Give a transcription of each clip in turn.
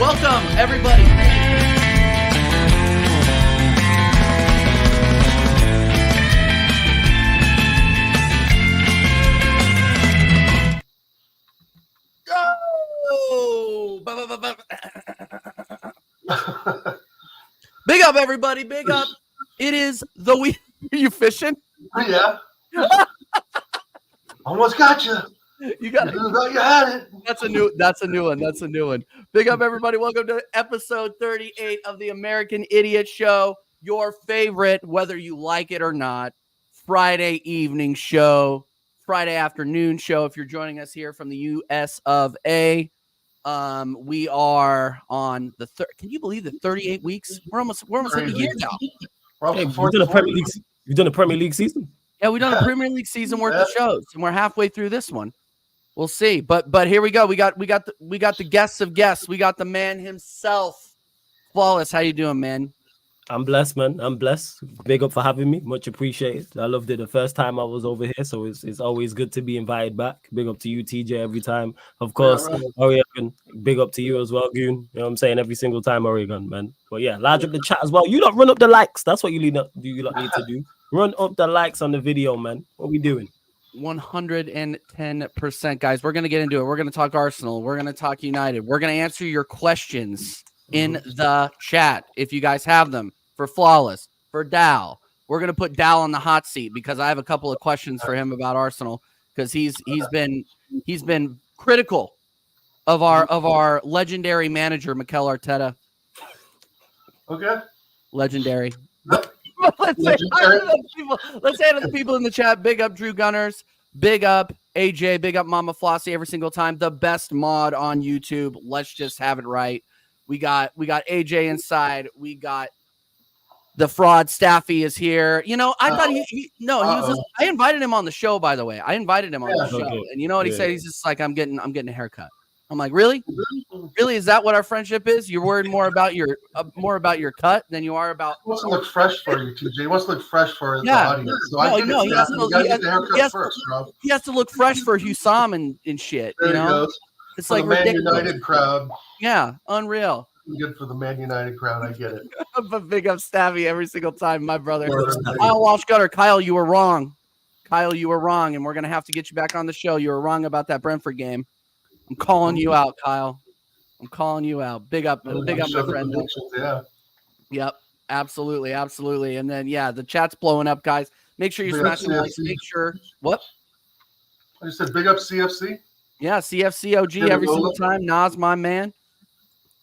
Welcome, everybody. Go! Big up, everybody. Big up. It is the week. Are you fishing? Yeah. Almost got you. You got it. You had it. That's a new one. Big up, everybody. Welcome to episode 38 of the American Idiot Show. Your favorite, whether you like it or not, Friday evening show, Friday afternoon show. If you're joining us here from the US of A, we are on the can you believe the 38 weeks? We're almost hitting a year now. Hey, you've done a Premier League season. Yeah, we've done a Premier League season worth of shows, and we're halfway through this one. We'll see, but here we go. We got the guests of guests. We got the man himself, Flawless. How you doing, man? I'm blessed, man. I'm blessed. Big up for having me. Much appreciated. I loved it the first time I was over here, so it's always good to be invited back. Big up to you, TJ, every time. Of course, Oregon. Big up to you as well, Goon. You know what I'm saying? Every single time, Oregon, man. But yeah, large up the chat as well. You don't run up the likes. That's what you need to do. Run up the likes on the video, man. What we doing? 110%, guys. We're going to get into it. We're going to talk Arsenal. We're going to talk United. We're going to answer your questions in the chat if you guys have them for Flawless, for Dal. We're going to put Dal on the hot seat because I have a couple of questions for him about Arsenal because he's been critical of our legendary manager Mikel Arteta. Okay. Legendary. Let's say to the people in the chat. Big up Drew Gunners. Big up AJ. Big up Mama Flossie every single time. The best mod on YouTube. Let's just have it right. We got AJ inside. We got the fraud. Staffy is here. You know, I thought I invited him on the show, by the way. I invited him on the show. Okay. And you know what he said? He's just like, I'm getting a haircut. I'm like, really? Really? Is that what our friendship is? You're worried more about your cut than you are about. He wants to look fresh for you, TJ. He wants to look fresh for the audience. So he has to look fresh for Hussam and shit. There you know, goes. It's for like the Man ridiculous. United crowd. Yeah, unreal. Good for the Man United crowd. I get it. But big up Stabby every single time, my brother. Kyle Walsh Gutter. Kyle, you were wrong. And we're gonna have to get you back on the show. You were wrong about that Brentford game. I'm calling you out, Kyle. I'm calling you out. Big up, my friend. Yeah. Yep, absolutely. And then the chat's blowing up, guys. Make sure you smash the likes. Make sure what? I just said big up CFC. Yeah, CFC OG every single time. Nas, my man.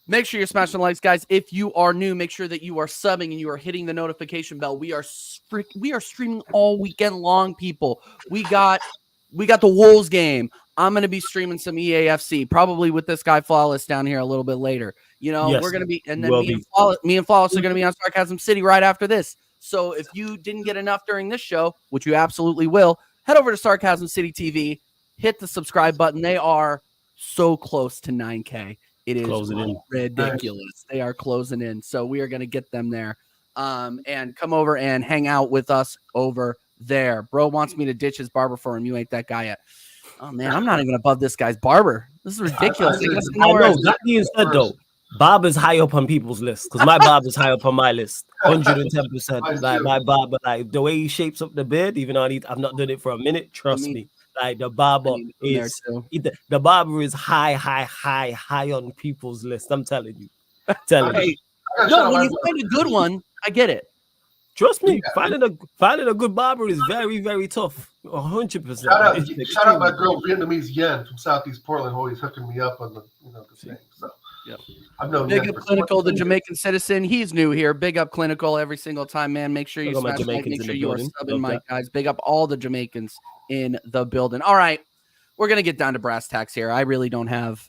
Make sure you're smashing the likes, guys. If you are new, make sure that you are subbing and you are hitting the notification bell. We are streaming all weekend long, people. We got the Wolves game. I'm going to be streaming some EAFC, probably with this guy Flawless down here a little bit later. You know, we're going to be, and then me and Flawless are going to be on Sarcasm City right after this. So if you didn't get enough during this show, which you absolutely will, head over to Sarcasm City TV, hit the subscribe button. They are so close to 9K. It is ridiculous. They are closing in. So we are going to get them there. And come over and hang out with us over there. Bro wants me to ditch his barber for him. You ain't that guy yet. Oh, man, I'm not even above this guy's barber. This is ridiculous. I know. That being said, though, barber's high up on people's list because my barber's high up on my list. 110%. Like, my barber, like, the way he shapes up the beard, even though I've not done it for a minute, trust me. Like, the barber is high on people's list. I'm telling you. Hey, no, when you find a good one, I get it. Trust me, finding a good barber is very, very tough. 100%. Shout out my girl Vietnamese Yen from Southeast Portland, always hooking me up on the thing. So I've known Big up Clinical, the Jamaican citizen. He's new here. Big up Clinical every single time, man. Make sure you smash like. Make sure you are subbing, my guys. Big up all the Jamaicans in the building. All right, we're gonna get down to brass tacks here. I really don't have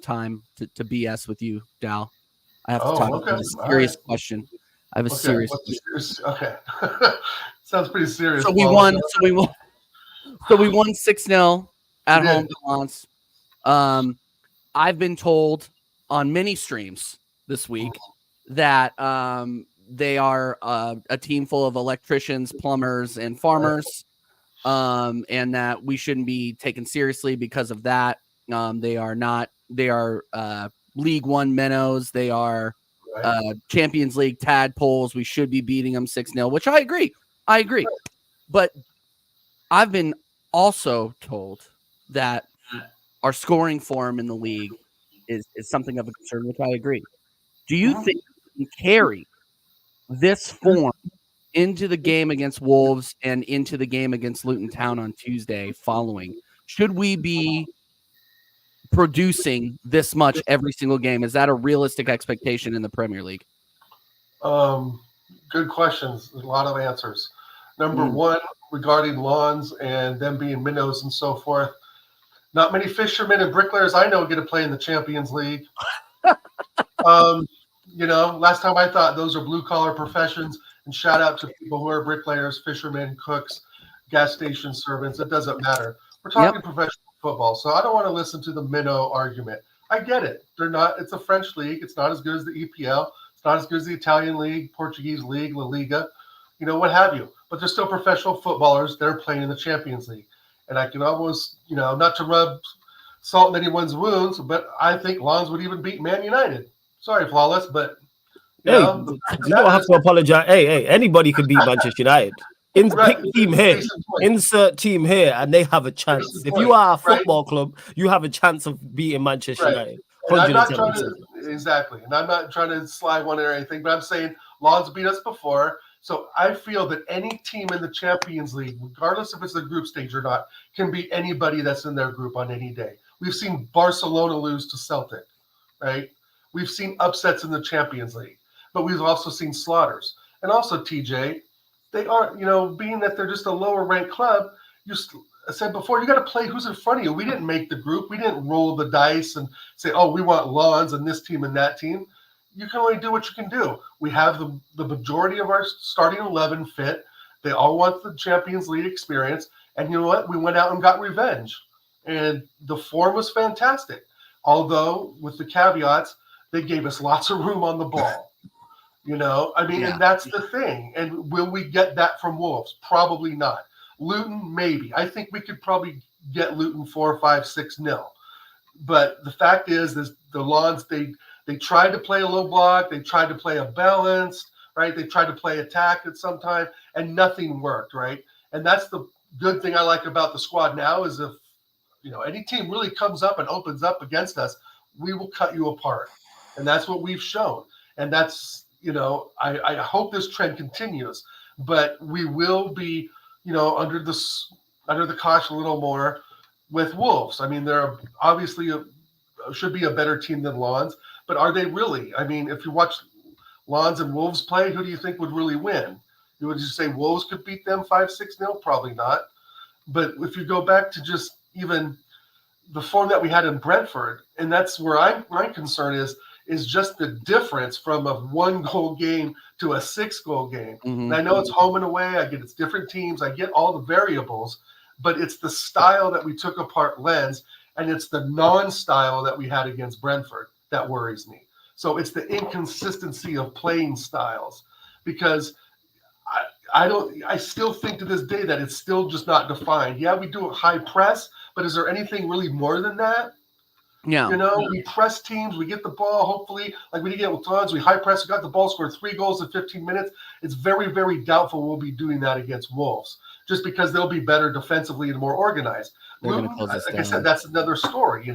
time to BS with you, Dal. I have to talk about a serious question. I have a serious question. Okay. Sounds pretty serious. So we won 6-0 at home to Lens. I've been told on many streams this week that they are a team full of electricians, plumbers, and farmers, and that we shouldn't be taken seriously because of that. They are not. They are League One minnows. They are Champions League tadpoles. We should be beating them 6-0, which I agree. But I've been also told that our scoring form in the league is something of a concern, which I agree. Do you think we can carry this form into the game against Wolves and into the game against Luton Town on Tuesday following? Should we be producing this much every single game? Is that a realistic expectation in the Premier League? Good questions. There's a lot of answers. Number one, regarding lawns and them being minnows and so forth, not many fishermen and bricklayers I know get to play in the Champions League. Last time I thought those are blue-collar professions, and shout out to people who are bricklayers, fishermen, cooks, gas station servants. It doesn't matter. We're talking professional football, so I don't want to listen to the minnow argument. I get it. They're not. It's a French league. It's not as good as the EPL. It's not as good as the Italian league, Portuguese league, La Liga, what have you. But they're still professional footballers. They're playing in the Champions League. And I can almost, not to rub salt in anyone's wounds, but I think Lons would even beat Man United. Sorry, Flawless, but you don't have to apologize. Hey, anybody could beat Manchester United. Pick team here, insert team here, and they have a chance. If you are a football club, you have a chance of beating Manchester United. Exactly. And I'm not trying to slide one or anything, but I'm saying Lons beat us before. So I feel that any team in the Champions League, regardless if it's the group stage or not, can beat anybody that's in their group on any day. We've seen Barcelona lose to Celtic, right? We've seen upsets in the Champions League, but we've also seen slaughters. And also, TJ, they are, being that they're just a lower ranked club, I said before, you got to play who's in front of you. We didn't make the group. We didn't roll the dice and say, oh, we want Lons and this team and that team. You can only do what you can do. We have the majority of our starting 11 fit. They all want the Champions League experience. And you know what? We went out and got revenge. And the form was fantastic. Although, with the caveats, they gave us lots of room on the ball. And that's the thing. And will we get that from Wolves? Probably not. Luton, maybe. I think we could probably get Luton 4-5-6-0. But the fact is the Lons, they tried to play a low block. They tried to play a balanced, right? They tried to play attack at some time, and nothing worked, right? And that's the good thing I like about the squad now is if, any team really comes up and opens up against us, we will cut you apart. And that's what we've shown. And that's, I hope this trend continues. But we will be, under the caution a little more with Wolves. I mean, they're obviously should be a better team than Lons. But are they really? I mean, if you watch Lons and Wolves play, who do you think would really win? You would just say Wolves could beat them 5-6-0? Probably not. But if you go back to just even the form that we had in Brentford, and that's where my concern is just the difference from a 1-goal game to a 6-goal game. And I know it's home and away. I get it's different teams. I get all the variables, but it's the style that we took apart Lens, and it's the non-style that we had against Brentford that worries me. So it's the inconsistency of playing styles, because I still think to this day that it's still just not defined. Yeah, we do a high press, but is there anything really more than that? Yeah. We press teams, we get the ball, hopefully, like we did get with Lons, we high press, we got the ball, scored 3 goals in 15 minutes. It's very, very doubtful we'll be doing that against Wolves, just because they'll be better defensively and more organized. Luton, like I said, that's another story,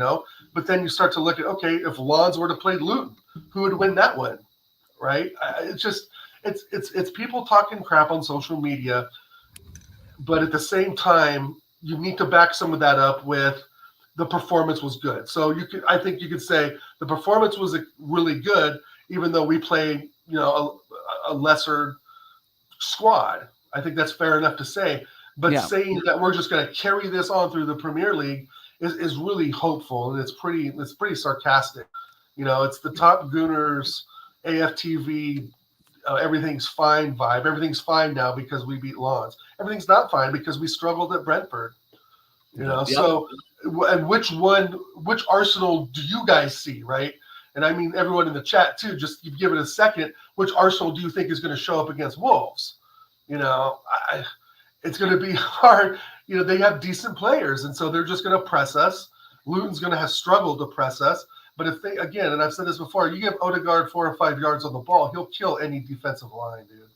But then you start to look at, okay, if Lons were to play Luton, who would win that one, right? It's people talking crap on social media, but at the same time, you need to back some of that up with the performance was good. So I think you could say the performance was really good, even though we played, a lesser squad. I think that's fair enough to say. But saying that we're just going to carry this on through the Premier League is really hopeful, and it's pretty sarcastic. It's the Top Gooners, AFTV, everything's fine vibe. Everything's fine now because we beat Lons. Everything's not fine because we struggled at Brentford. So, and which Arsenal do you guys see, right? And I mean everyone in the chat too. Just you give it a second. Which Arsenal do you think is going to show up against Wolves? It's going to be hard. They have decent players, and so they're just going to press us. Luton's going to have struggled to press us, But if they, again, and I've said this before, you give Odegaard 4 or 5 yards on the ball, he'll kill any defensive line, dude.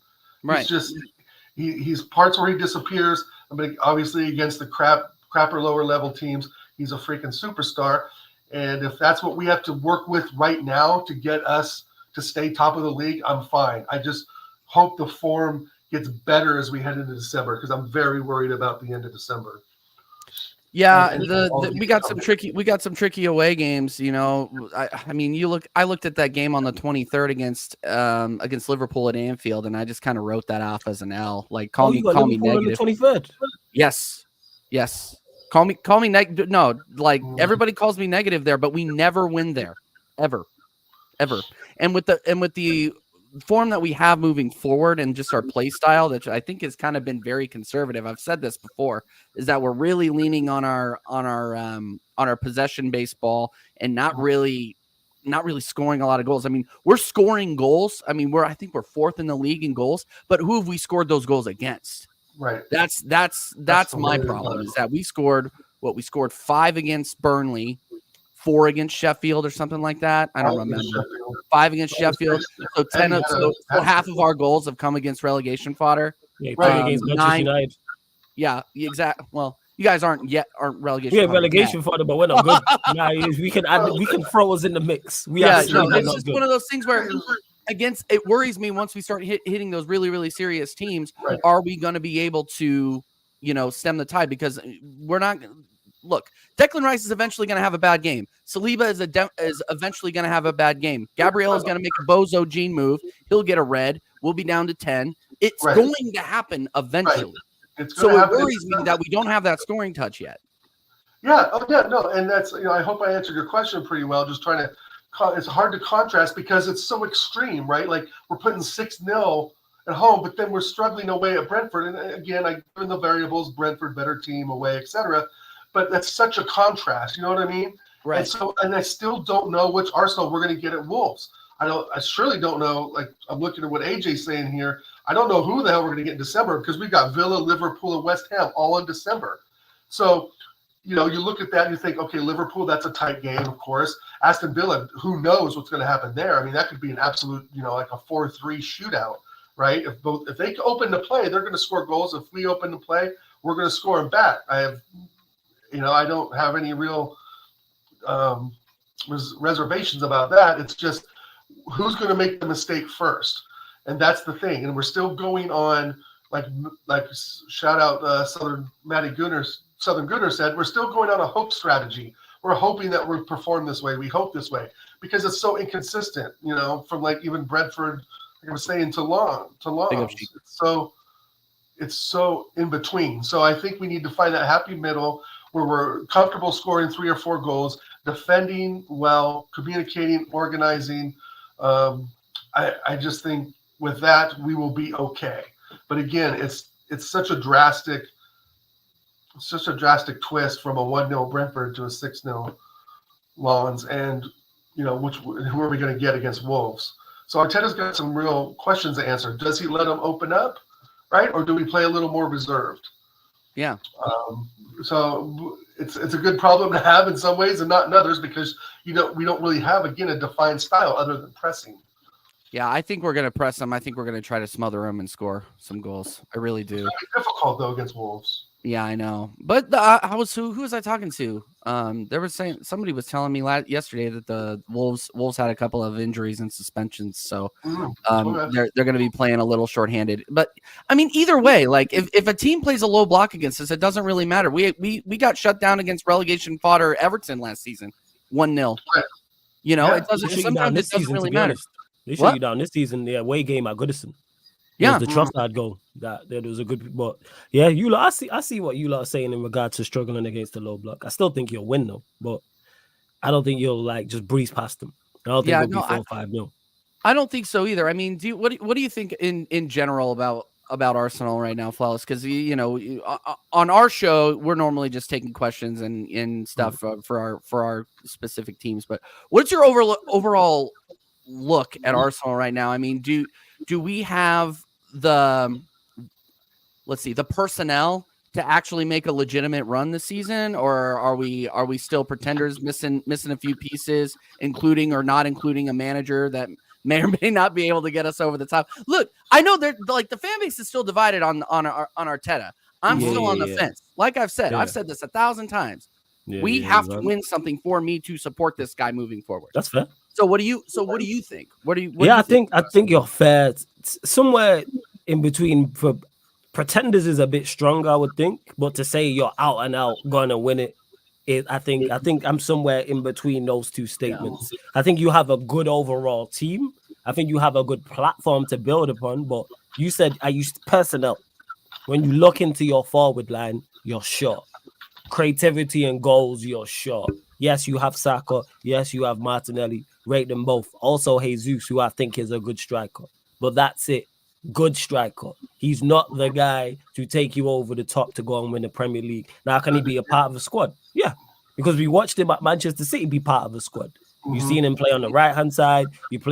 Right. He's just he's parts where he disappears. I mean, obviously against the crapper lower level teams, he's a freaking superstar. And if that's what we have to work with right now to get us to stay top of the league, I'm fine. I just hope the form gets better as we head into December, because I'm very worried about the end of December. Yeah, we got some tricky away games. You know, I mean, I looked at that game on the 23rd against Liverpool at Anfield, and I just kind of wrote that off as an L. Like, call me negative. On the 23rd. Yes. Call me negative. No, like everybody calls me negative there, but we never win there, ever. And with the form that we have moving forward and just our play style, that I think has kind of been very conservative. I've said this before, is that we're really leaning on our possession baseball and not really scoring a lot of goals. I mean, we're scoring goals. I mean, I think we're 4th in the league in goals, but who have we scored those goals against? Right. That's my problem, is that we scored 5 against Burnley, 4 against Sheffield or something like that. I don't remember. 5 against Sheffield. So 10. So half of our goals have come against relegation fodder. Yeah, against Manchester United. Yeah, exactly. Well, you guys aren't relegation. We have relegation fodder, but we're not good. We can throw us in the mix. It's just one of those things where it worries me once we start hitting those really, really serious teams. Right. Are we going to be able to, stem the tide? Because we're not. Look, Declan Rice is eventually going to have a bad game. Saliba is eventually going to have a bad game. Gabriel is going to make a Bozo Gene move. He'll get a red. We'll be down to 10. It's going to happen eventually. Right. So it worries me that we don't have that scoring touch yet. Yeah. Oh, yeah. No. And that's, I hope I answered your question pretty well. Just trying to, it's hard to contrast because it's so extreme, right? Like, we're putting 6-0 at home, but then we're struggling away at Brentford. And again, given the variables, Brentford, better team away, etc. But that's such a contrast. You know what I mean? Right. And I still don't know which Arsenal we're going to get at Wolves. I surely don't know. Like, I'm looking at what AJ's saying here. I don't know who the hell we're going to get in December, because we've got Villa, Liverpool, and West Ham all in December. So, you look at that and you think, okay, Liverpool, that's a tight game, of course. Aston Villa, who knows what's going to happen there? I mean, that could be an absolute, like a 4-3 shootout, right? If they open to play, they're going to score goals. If we open to play, we're going to score them back. I don't have any real reservations about that. It's just who's going to make the mistake first, and that's the thing. And we're still going on, like shout out Southern Gunner said, we're still going on a hope strategy. We're hoping that we perform this way. We hope this way because it's so inconsistent. From like even Brentford, like I was saying, to Long. It's so in between. So I think we need to find that happy middle where we're comfortable scoring 3 or 4 goals, defending well, communicating, organizing. I just think with that we will be okay. But again, it's such a drastic twist from a 1-0 Brentford to a 6-0 Lawns, and who are we going to get against Wolves? So Arteta's got some real questions to answer. Does he let them open up, right, or do we play a little more reserved? Yeah. So it's a good problem to have in some ways and not in others, because we don't really have, again, a defined style other than pressing. Yeah, I think we're going to press them. I think we're going to try to smother them and score some goals. I really do. It's difficult though against Wolves. Yeah, I know. But who was I talking to? Somebody was telling me yesterday that the Wolves had a couple of injuries and suspensions, so they're going to be playing a little shorthanded. But I mean, either way, like if a team plays a low block against us, it doesn't really matter. We got shut down against relegation fodder Everton last season, 1-0. Right. It doesn't. Sometimes it doesn't really matter. They shut you down this season. The away game at Goodison. Yeah, the Trossard goal. That was a good. But yeah, I see what you lot are saying in regards to struggling against the low block. I still think you'll win though, but I don't think you'll just breeze past them. I don't think it'll be 4-5-0. I don't think so either. I mean, what do you think in general about Arsenal right now, Flawless? Because on our show we're normally just taking questions and stuff for our specific teams. But what's your overall look at Arsenal right now? I mean, do we have the personnel to actually make a legitimate run this season, or are we still pretenders missing a few pieces, including or not including a manager that may or may not be able to get us over the top? Look, I know they're like the fan base is still divided on Arteta. I'm still on the fence. Like I've said, I've said this 1,000 times. We have to win something for me to support this guy moving forward. That's fair. So what do you think? I think you're fair. Somewhere in between. For pretenders is a bit stronger, I would think. But to say you're out and out gonna win it, I think I'm somewhere in between those two statements. Yeah. I think you have a good overall team. I think you have a good platform to build upon. But you said I used personnel. When you look into your forward line, you're short. Creativity and goals, you're short. Yes, you have Saka. Yes, you have Martinelli. Rate them both. Also, Jesus, who I think is a good striker. But that's it. Good striker. He's not the guy to take you over the top to go and win the Premier League. Now, can he be a part of a squad? Yeah, because we watched him at Manchester City be part of a squad. You've seen him play on the right-hand side. You've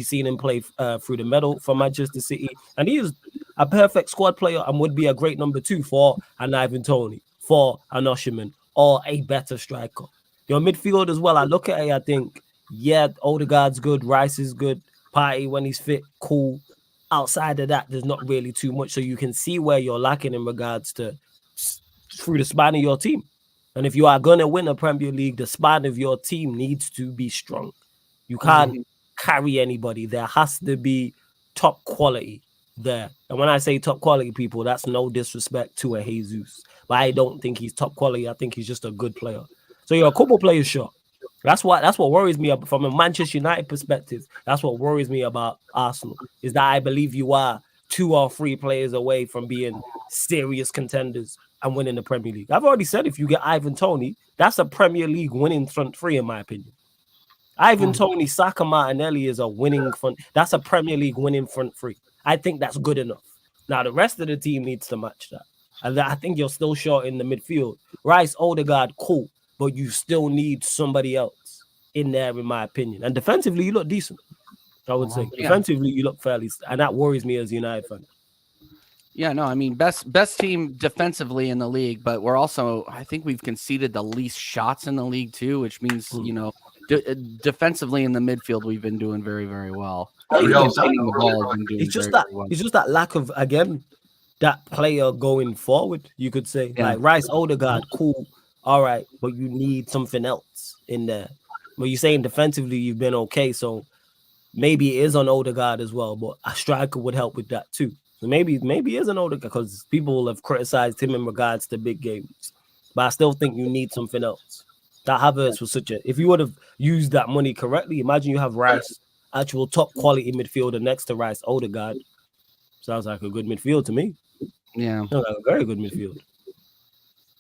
seen him play through the middle for Manchester City. And he is a perfect squad player and would be a great number 2 for an Ivan Toney, for an Osherman, or a better striker. Your midfield as well, I look at it, I think, yeah, Odegaard's good, Rice is good, Partey when he's fit, cool. Outside of that, there's not really too much. So you can see where you're lacking in regards to through the span of your team. And if you are going to win a Premier League, the span of your team needs to be strong. You can't carry anybody. There has to be top quality there. And when I say top quality, people, that's no disrespect to a Jesus. But I don't think he's top quality. I think he's just a good player. So you're a couple players short. That's what worries me from a Manchester United perspective. That's what worries me about Arsenal, is that I believe you are 2 or 3 players away from being serious contenders and winning the Premier League. I've already said if you get Ivan Toney, that's a Premier League winning front 3 in my opinion. Ivan Toney, Saka, Martinelli is a winning front. That's a Premier League winning front 3. I think that's good enough. Now the rest of the team needs to match that. And I think you're still short in the midfield. Rice, Odegaard, cool. But you still need somebody else in there, in my opinion. And defensively, you look decent, I would say. Yeah. Defensively, you look fairly, and that worries me as a United fan. Yeah, no, I mean, best team defensively in the league, but we're also, I think we've conceded the least shots in the league too, which means, you know, defensively in the midfield, we've been doing very, very well. It's just that lack of, again, that player going forward, you could say. Yeah. Like Rice, Odegaard, cool. All right, but you need something else in there. But you're saying defensively you've been okay, so maybe it is on Odegaard as well, but a striker would help with that too. So maybe it is an Odegaard, because people have criticized him in regards to big games. But I still think you need something else. That Havertz was if you would have used that money correctly, imagine you have Rice, actual top quality midfielder next to Rice, Odegaard. Sounds like a good midfield to me. Yeah. Sounds like a very good midfield.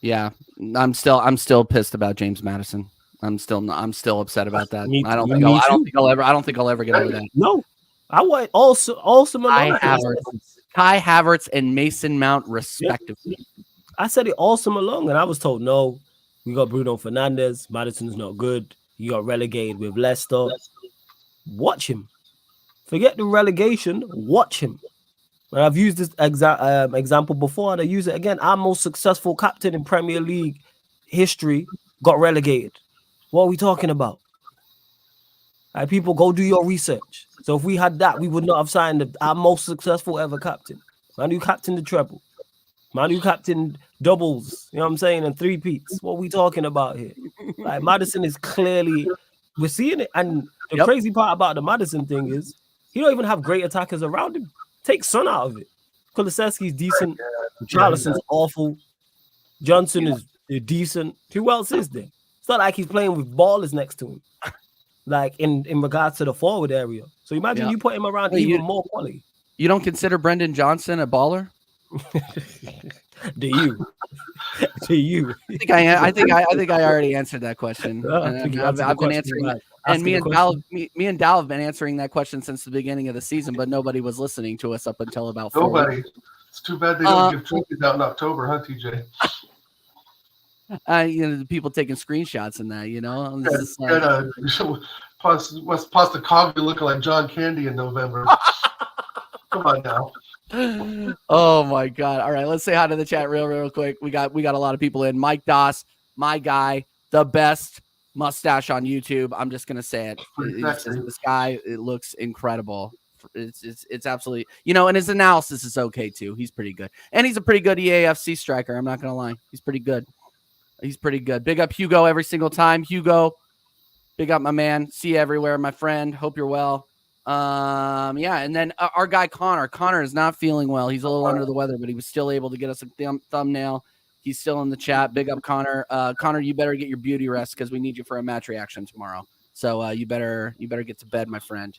Yeah, I'm still pissed about James Maddison. I'm still upset about that. I don't think I'll ever get over that. No, I want also Kai Havertz and Mason Mount respectively. I said it all summer long, and I was told no. We got Bruno Fernandes. Maddison's not good. You got relegated with Leicester. Watch him. Forget the relegation. Watch him. And I've used this example before, and I use it again. Our most successful captain in Premier League history got relegated. What are we talking about? Like, people, go do your research. So if we had that, we would not have signed our most successful ever captain. Man who captained the treble. Man who captained doubles, you know what I'm saying, and 3-peats. What are we talking about here? Like, Maddison is clearly, we're seeing it. And the crazy part about the Maddison thing is he don't even have great attackers around him. Take Son out of it. Kulusevski's decent. Charlison's awful. Johnson is decent. Who else is there? It's not like he's playing with ballers next to him. Like in regards to the forward area. So imagine you put him around even more quality. You don't consider Brendan Johnson a baller? Do you? I think I already answered that question. I've been answering that. And me and Dal have been answering that question since the beginning of the season, but nobody was listening to us up until about 4 Nobody. Weeks. It's too bad they don't give trophies out in October, huh, TJ? The people taking screenshots and that, Postacoglu looking like John Candy in November. Come on now. Oh my god! All right, let's say hi to the chat real quick. We got a lot of people in. Mike Doss, my guy, the best mustache on YouTube. I'm just gonna say it. This guy, it looks incredible. It's absolutely, and his analysis is okay too. He's pretty good, and he's a pretty good EAFC striker. I'm not gonna lie, he's pretty good. He's pretty good. Big up Hugo every single time. Hugo, big up my man. See you everywhere, my friend. Hope you're well. Yeah, and then our guy Connor is not feeling well. He's a little under the weather, but he was still able to get us a thumbnail. He's still in the chat. Big up Connor. Connor, you better get your beauty rest because we need you for a match reaction tomorrow. So you better get to bed, my friend.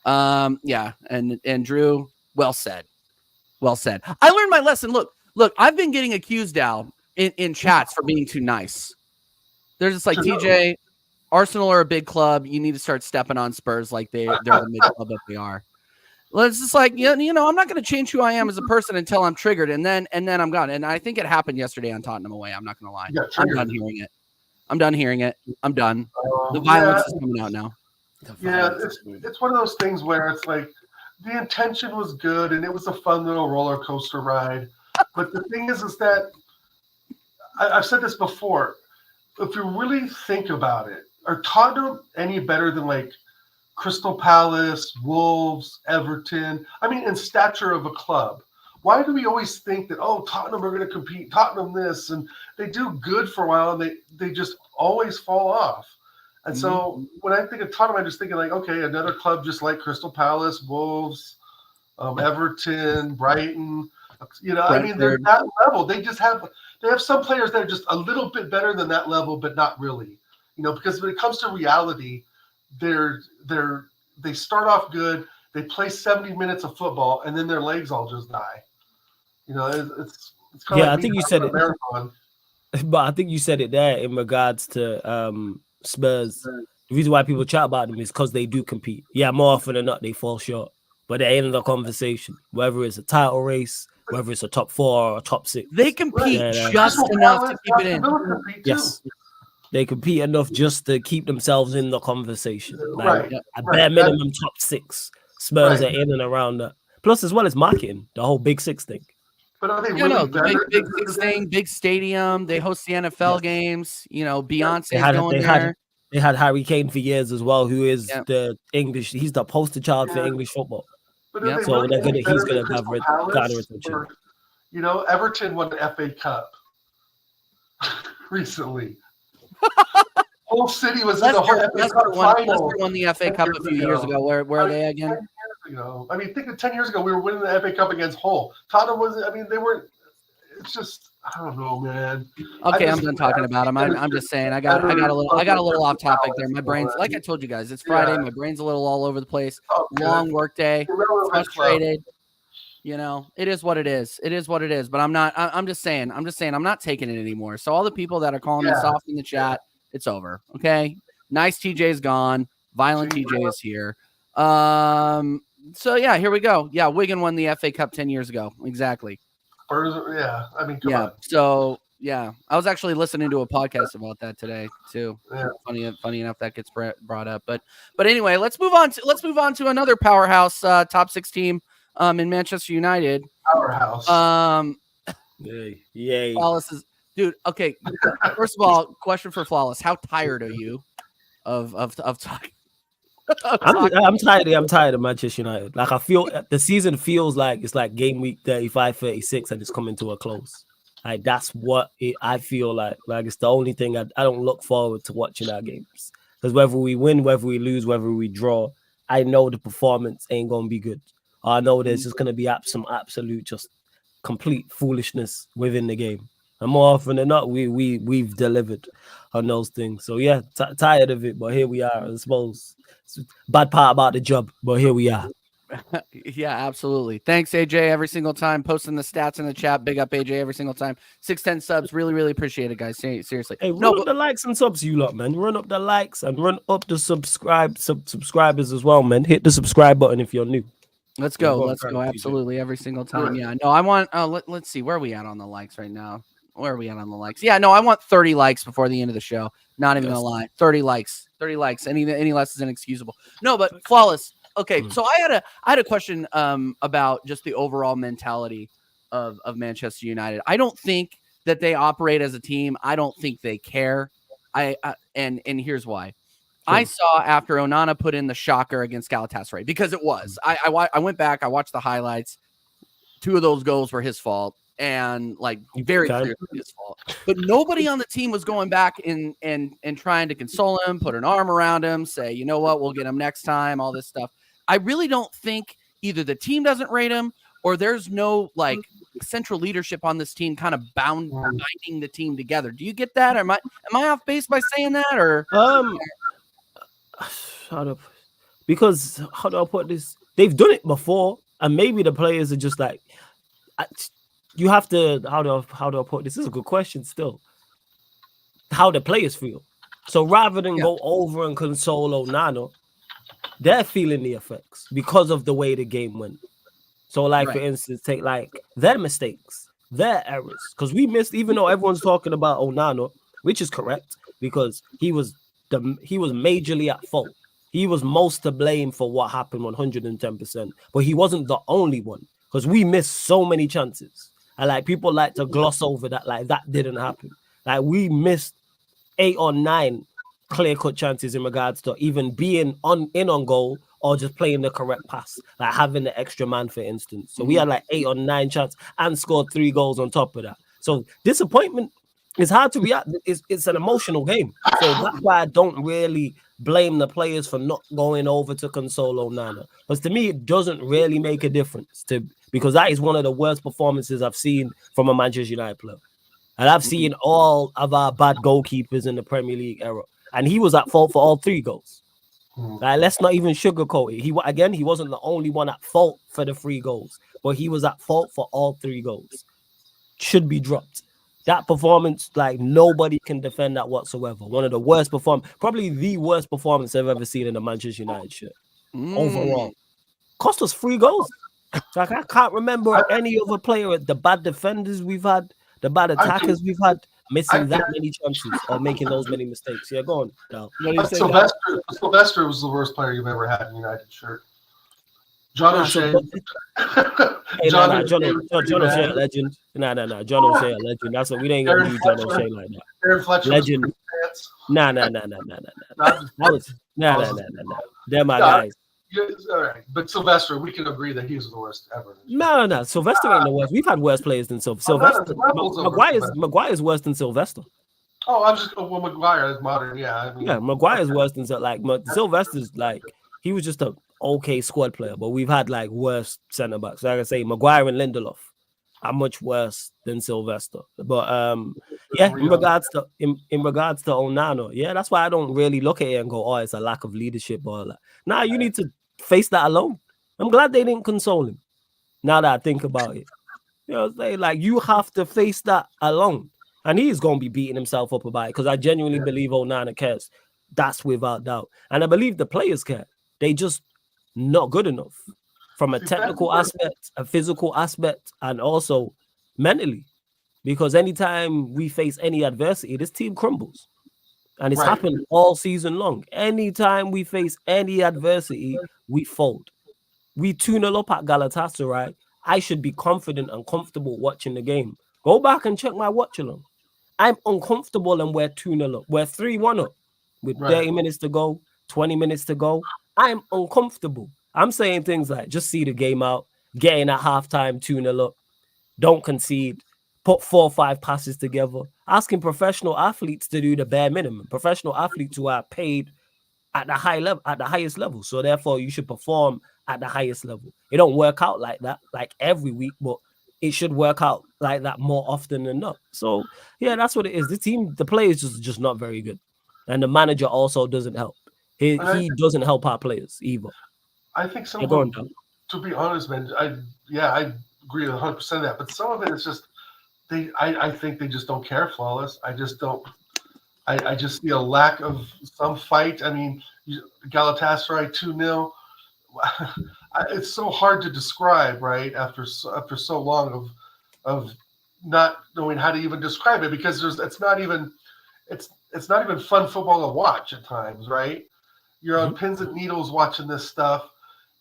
Yeah, and Drew, well said. I learned my lesson. Look, I've been getting accused now in chats for being too nice. There's just like TJ. Arsenal are a big club. You need to start stepping on Spurs like they're the mid club that they are. Well, it's just like, I'm not going to change who I am as a person until I'm triggered, and then I'm gone. And I think it happened yesterday on Tottenham away. I'm not going to lie. I'm done hearing it. I'm done. The violence is coming out now. Yeah, it's one of those things where it's like the intention was good and it was a fun little roller coaster ride. But the thing is that I've said this before. If you really think about it, are Tottenham any better than like Crystal Palace, Wolves, Everton? I mean, in stature of a club. Why do we always think that, Tottenham are going to compete, Tottenham this, and they do good for a while and they just always fall off. And so when I think of Tottenham, I'm just thinking like, okay, another club just like Crystal Palace, Wolves, Everton, Brighton. I mean, they're that level. They have some players that are just a little bit better than that level, but not really. Because when it comes to reality, they start off good, they play 70 minutes of football, and then their legs all just die. It's kind of like I think you said it. Marathon. But I think you said it there in regards to Spurs. The reason why people chat about them is because they do compete. Yeah, more often than not, they fall short. But they're in the conversation, whether it's a title race, whether it's a top 4 or a top 6. They compete just enough to keep it in. Yes. They compete enough just to keep themselves in the conversation. Right. A bare minimum top 6. Spurs are in and around that. Plus, as well as marketing, the whole Big 6 thing. But are they really better? Big 6 thing, big stadium. They host the NFL games. Beyonce's going there. They had Harry Kane for years as well, who is the English. He's the poster child for English football. But so he's gonna have garner attention. Everton won the FA Cup recently. Whole city was in the whole FA Cup final. Leicester won the FA Cup a few years ago. Where are they again? I mean, think of 10 years ago, we were winning the FA Cup against Hull. Tottenham was. I mean, they weren't. It's just, I don't know, man. Okay, I'm done talking about them. I'm just saying, I got a little off topic there. My brain's, like I told you guys, it's Friday. My brain's a little all over the place. Long work day, frustrated. It is what it is. But I'm just saying, I'm not taking it anymore. So all the people that are calling me soft in the chat, it's over. Okay, nice TJ's gone. Violent TJ is here. So yeah, here we go. Yeah, Wigan won the FA Cup 10 years ago. Exactly. Yeah, I mean, come on. So yeah, I was actually listening to a podcast about that today too. Yeah. Funny enough that gets brought up. But anyway, let's move on to another powerhouse top 6 team in Manchester United. Powerhouse. Yay. Flawless is, dude. Okay, first of all, question for Flawless: how tired are you of talking? I'm tired of Manchester United. Like, I feel the season feels like it's like game week 35, 36, and it's coming to a close. Like, that's what I feel like. Like, it's the only thing I don't look forward to watching our games. Because whether we win, whether we lose, whether we draw, I know the performance ain't gonna be good. I know there's just gonna be some absolute just complete foolishness within the game. And more often than not, we've delivered on those things. So yeah, tired of it, but here we are. I suppose it's bad part about the job, but here we are. Yeah, absolutely. Thanks, AJ, every single time posting the stats in the chat. Big up, AJ, every single time. 610 subs, really appreciate it, guys. Seriously. Hey, run up the likes and subs, you lot, man. Run up the likes and run up the subscribers as well, man. Hit the subscribe button if you're new. Let's go. Absolutely, every single time. Yeah. No, I want. Let's see. Where are we at on the likes right now? Yeah. No, I want 30 likes before the end of the show. Not even gonna lie. 30 likes. Any less is inexcusable. No, but Flawless. Okay, so I had a question about just the overall mentality of Manchester United. I don't think that they operate as a team. I don't think they care. And here's why. I saw after Onana put in the shocker against Galatasaray, because it was. I went back, I watched the highlights. 2 of those goals were his fault, and like very clearly his fault. But nobody on the team was going back and trying to console him, put an arm around him, say, you know what, we'll get him next time, all this stuff. I really don't think either the team doesn't rate him, or there's no like central leadership on this team kind of binding the team together. Do you get that? Am I off base by saying that? Or because how do I put this? They've done it before, and maybe the players are just like, you have to. How do I put this? This is a good question. Still, how the players feel. So rather than go over and console Onana, they're feeling the effects because of the way the game went. So, like for instance, take like their mistakes, their errors, because we missed. Even though everyone's talking about Onana, which is correct, because he was majorly at fault. He was most to blame for what happened 110%, but he wasn't the only one, because we missed so many chances. And like people like to gloss over that, like that didn't happen. Like we missed 8 or 9 clear-cut chances in regards to even being in on goal or just playing the correct pass, like having the extra man, for instance. So we had like 8 or 9 chances and scored 3 goals on top of that. So disappointment is hard to react. It's an emotional game. So that's why I don't really blame the players for not going over to console Onana. Because to me, it doesn't really make a difference, because that is one of the worst performances I've seen from a Manchester United player. And I've seen all of our bad goalkeepers in the Premier League era. And he was at fault for all 3 goals. Like, let's not even sugarcoat it. He wasn't the only one at fault for the 3 goals, but he was at fault for all 3 goals. Should be dropped. That performance, like nobody can defend that whatsoever. One of the worst probably the worst performance I've ever seen in a Manchester United shirt. Overall. Cost us 3 goals. Like I can't remember any other player, the bad defenders we've had, the bad attackers we've had, missing that many chances or making those many mistakes. Yeah, go on. No. Sylvester was the worst player you've ever had in a United shirt. John O'Shea. John O'Shea, legend. Nah. John O'Shea, legend. That's what we ain't gonna do. John O'Shea like that. Aaron Fletcher. Legend. Nah. They're my guys. All right, but Sylvester, we can agree that he's the worst ever. No. Sylvester ain't the worst. We've had worse players than Sylvester. Maguire's worse than Sylvester. Oh, I'm just Maguire is modern. Yeah, Maguire's worse than Sylvester's like he was just a okay squad player, but we've had like worse centre backs. Like I say, Maguire and Lindelof are much worse than Sylvester. But in regards to Onana, that's why I don't really look at it and go, oh, it's a lack of leadership or that. Nah, you need to face that alone. I'm glad they didn't console him. Now that I think about it, like you have to face that alone, and he's gonna be beating himself up about it because I genuinely believe Onana cares. That's without doubt, and I believe the players care. They just not good enough from a technical aspect, a physical aspect, and also mentally. Because anytime we face any adversity, this team crumbles. And it's happened all season long. Anytime we face any adversity, we fold. We 2-0 up at Galatasaray. I should be confident and comfortable watching the game. Go back and check my watch along. I'm uncomfortable and we're 2-0 up. We're 3-1 up with 30 minutes to go, 20 minutes to go. I'm uncomfortable. I'm saying things like, just see the game out, getting at halftime 2-0 up, don't concede, put 4 or 5 passes together, asking professional athletes to do the bare minimum. Professional athletes who are paid at the high level, at the highest level. So therefore, you should perform at the highest level. It don't work out like that, like every week, but it should work out like that more often than not. So yeah, that's what it is. The players just not very good, and the manager also doesn't help. He doesn't help our players either. I think some of them, to be honest, man, I agree 100% of that. But some of it is just I think they just don't care, Flawless. I just don't. I just see a lack of some fight. I mean, Galatasaray 2-0. It's so hard to describe, right? After so long of not knowing how to even describe it, because it's not even fun football to watch at times, right? You're on pins and needles watching this stuff.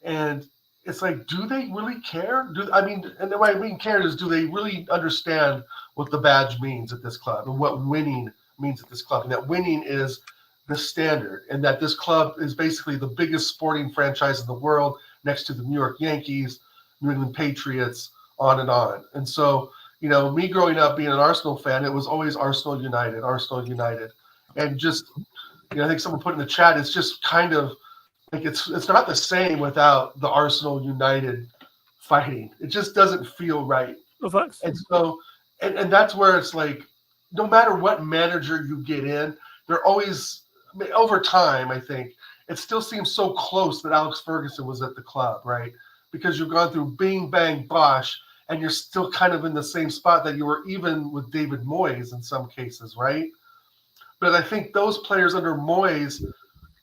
And it's like, do they really care? And the way I mean care is, do they really understand what the badge means at this club and what winning means at this club? And that winning is the standard, and that this club is basically the biggest sporting franchise in the world next to the New York Yankees, New England Patriots, on and on. And so, me growing up being an Arsenal fan, it was always Arsenal United, Arsenal United. And just, I think someone put in the chat, it's just kind of like it's not the same without the Arsenal United fighting. It just doesn't feel right. No facts. And so, and that's where it's like, no matter what manager you get in, they're always, over time, I think, it still seems so close that Alex Ferguson was at the club, right? Because you've gone through bing, bang, bosh, and you're still kind of in the same spot that you were even with David Moyes in some cases, right? But I think those players under Moyes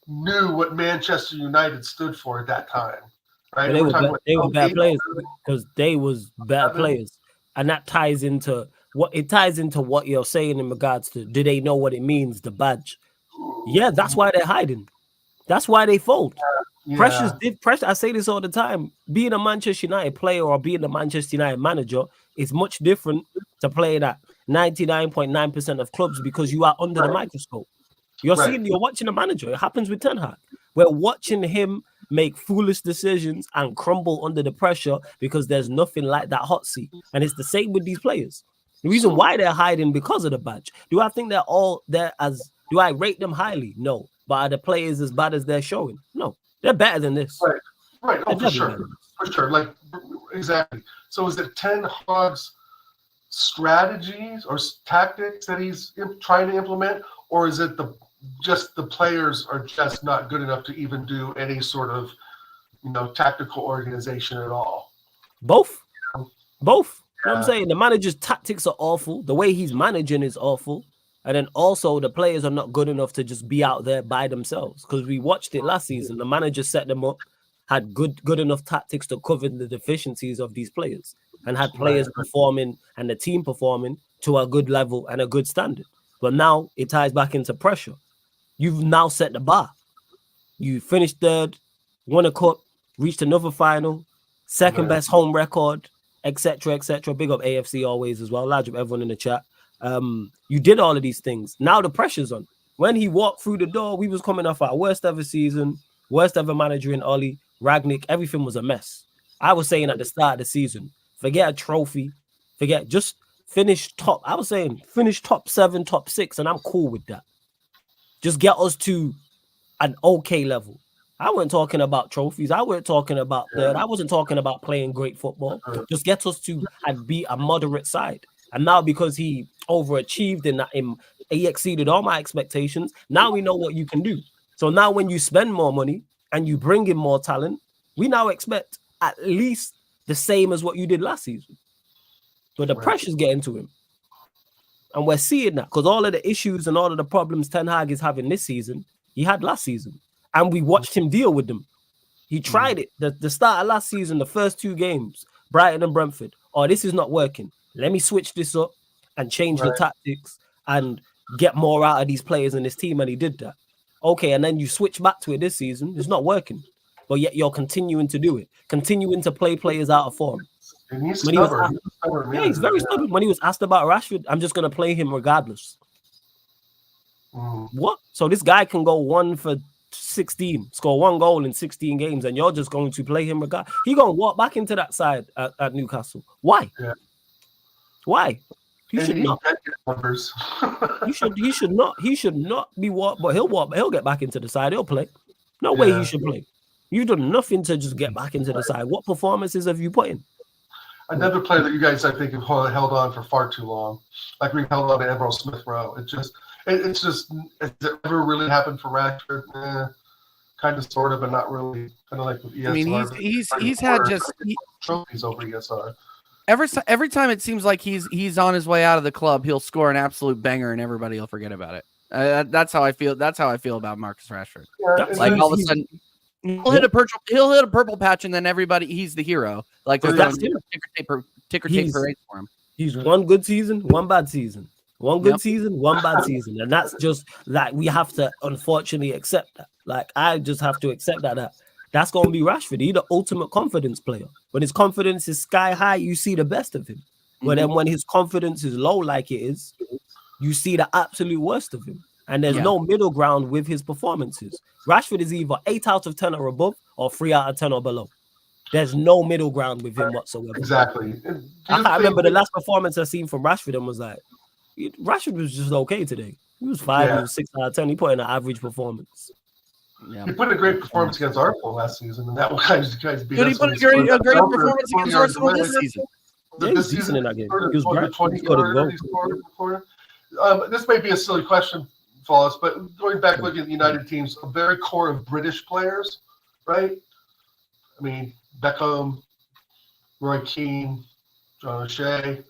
knew what Manchester United stood for at that time, right? They were bad players because they was bad players, and that ties into what you're saying in regards to, do they know what it means, the badge? Yeah, that's why they're hiding. That's why they fold. Yeah. Pressure. I say this all the time. Being a Manchester United player or being a Manchester United manager is much different to playing at 99.9% of clubs, because you are under the microscope. You're watching a manager. It happens with Ten Hag. We're watching him make foolish decisions and crumble under the pressure because there's nothing like that hot seat. And it's the same with these players. The reason why they're hiding because of the badge. Do I think they're all there as? Do I rate them highly? No. But are the players as bad as they're showing? No. They're better than this. Right. Oh, for sure. Like, exactly. So is it Ten Hag's strategies or tactics that he's trying to implement, or is it just the players are just not good enough to even do any sort of, tactical organization at all? Both. You know what I'm saying? The manager's tactics are awful. The way he's managing is awful. And then also the players are not good enough to just be out there by themselves. Because we watched it last season. The manager set them up, had good enough tactics to cover the deficiencies of these players, and had players performing and the team performing to a good level and a good standard. But now it ties back into pressure. You've now set the bar. You finished third, won a cup, reached another final, second best home record, etc., etc. Big up AFC always as well. Large up everyone in the chat. You did all of these things. Now the pressure's on. When he walked through the door, we was coming off our worst ever season, worst ever manager in Ollie, Ragnick. Everything was a mess. I was saying at the start of the season, forget a trophy, just finish top. I was saying finish top 7, top 6, and I'm cool with that. Just get us to an okay level. I wasn't talking about trophies. I wasn't talking about third. I wasn't talking about playing great football. Just get us to and be a moderate side. And now because he overachieved in that, he exceeded all my expectations. Now we know what you can do. So now when you spend more money and you bring in more talent, we now expect at least the same as what you did last season. But the pressure's getting to him. And we're seeing that because all of the issues and all of the problems Ten Hag is having this season, he had last season. And we watched him deal with them. He tried it. The start of last season, the first 2 games, Brighton and Brentford. Oh, this is not working. Let me switch this up and change the tactics and get more out of these players in this team. And he did that. Okay, and then you switch back to it this season. It's not working. But yet you're continuing to do it. Continuing to play players out of form. And he's stubborn. He's very stubborn. When he was asked about Rashford, I'm just going to play him regardless. What? So this guy can go 1 for 16, score 1 goal in 16 games, and you're just going to play him regardless. He's going to walk back into that side at Newcastle. Why? Yeah. Why? He should not. He should not. He should not be walk. But he'll get back into the side. He'll play. No way he should play. You've done nothing to just get back into the side. What performances have you put in? Another player that you guys, I think, have held on for far too long. Like we've held on to Emile Smith-Rowe. It's just, has it ever really happened for Rashford? Kind of, sort of, but not really. Kind of like with ESR. I mean, he's had just trophies over ESR. Every time it seems like he's on his way out of the club, he'll score an absolute banger and everybody will forget about it. That's how I feel. That's how I feel about Marcus Rashford. Yeah, like all of a sudden, he'll hit a purple patch, and then he's the hero. Like there's ticker tape parade for him. He's one good season, one bad season. One good season, one bad season. And that's just like we have to unfortunately accept that. Like I just have to accept that That's going to be Rashford. He's the ultimate confidence player. When his confidence is sky high, you see the best of him. But then when his confidence is low, like it is, you see the absolute worst of him. And there's no middle ground with his performances. Rashford is either 8 out of 10 or above, or 3 out of 10 or below. There's no middle ground with him whatsoever. Exactly. I can't remember the last performance I seen from Rashford and was like, Rashford was just okay today. He was 5, he was 6 out of 10. He put in an average performance. Yeah. He put in a great performance against Arsenal last season, and that guys beat us. He put a great performance against Arsenal this season. This season in that game. He was great. This may be a silly question, Flawless, but going back looking at the United teams, a very core of British players, right? I mean, Beckham, Roy Keane, John O'Shea,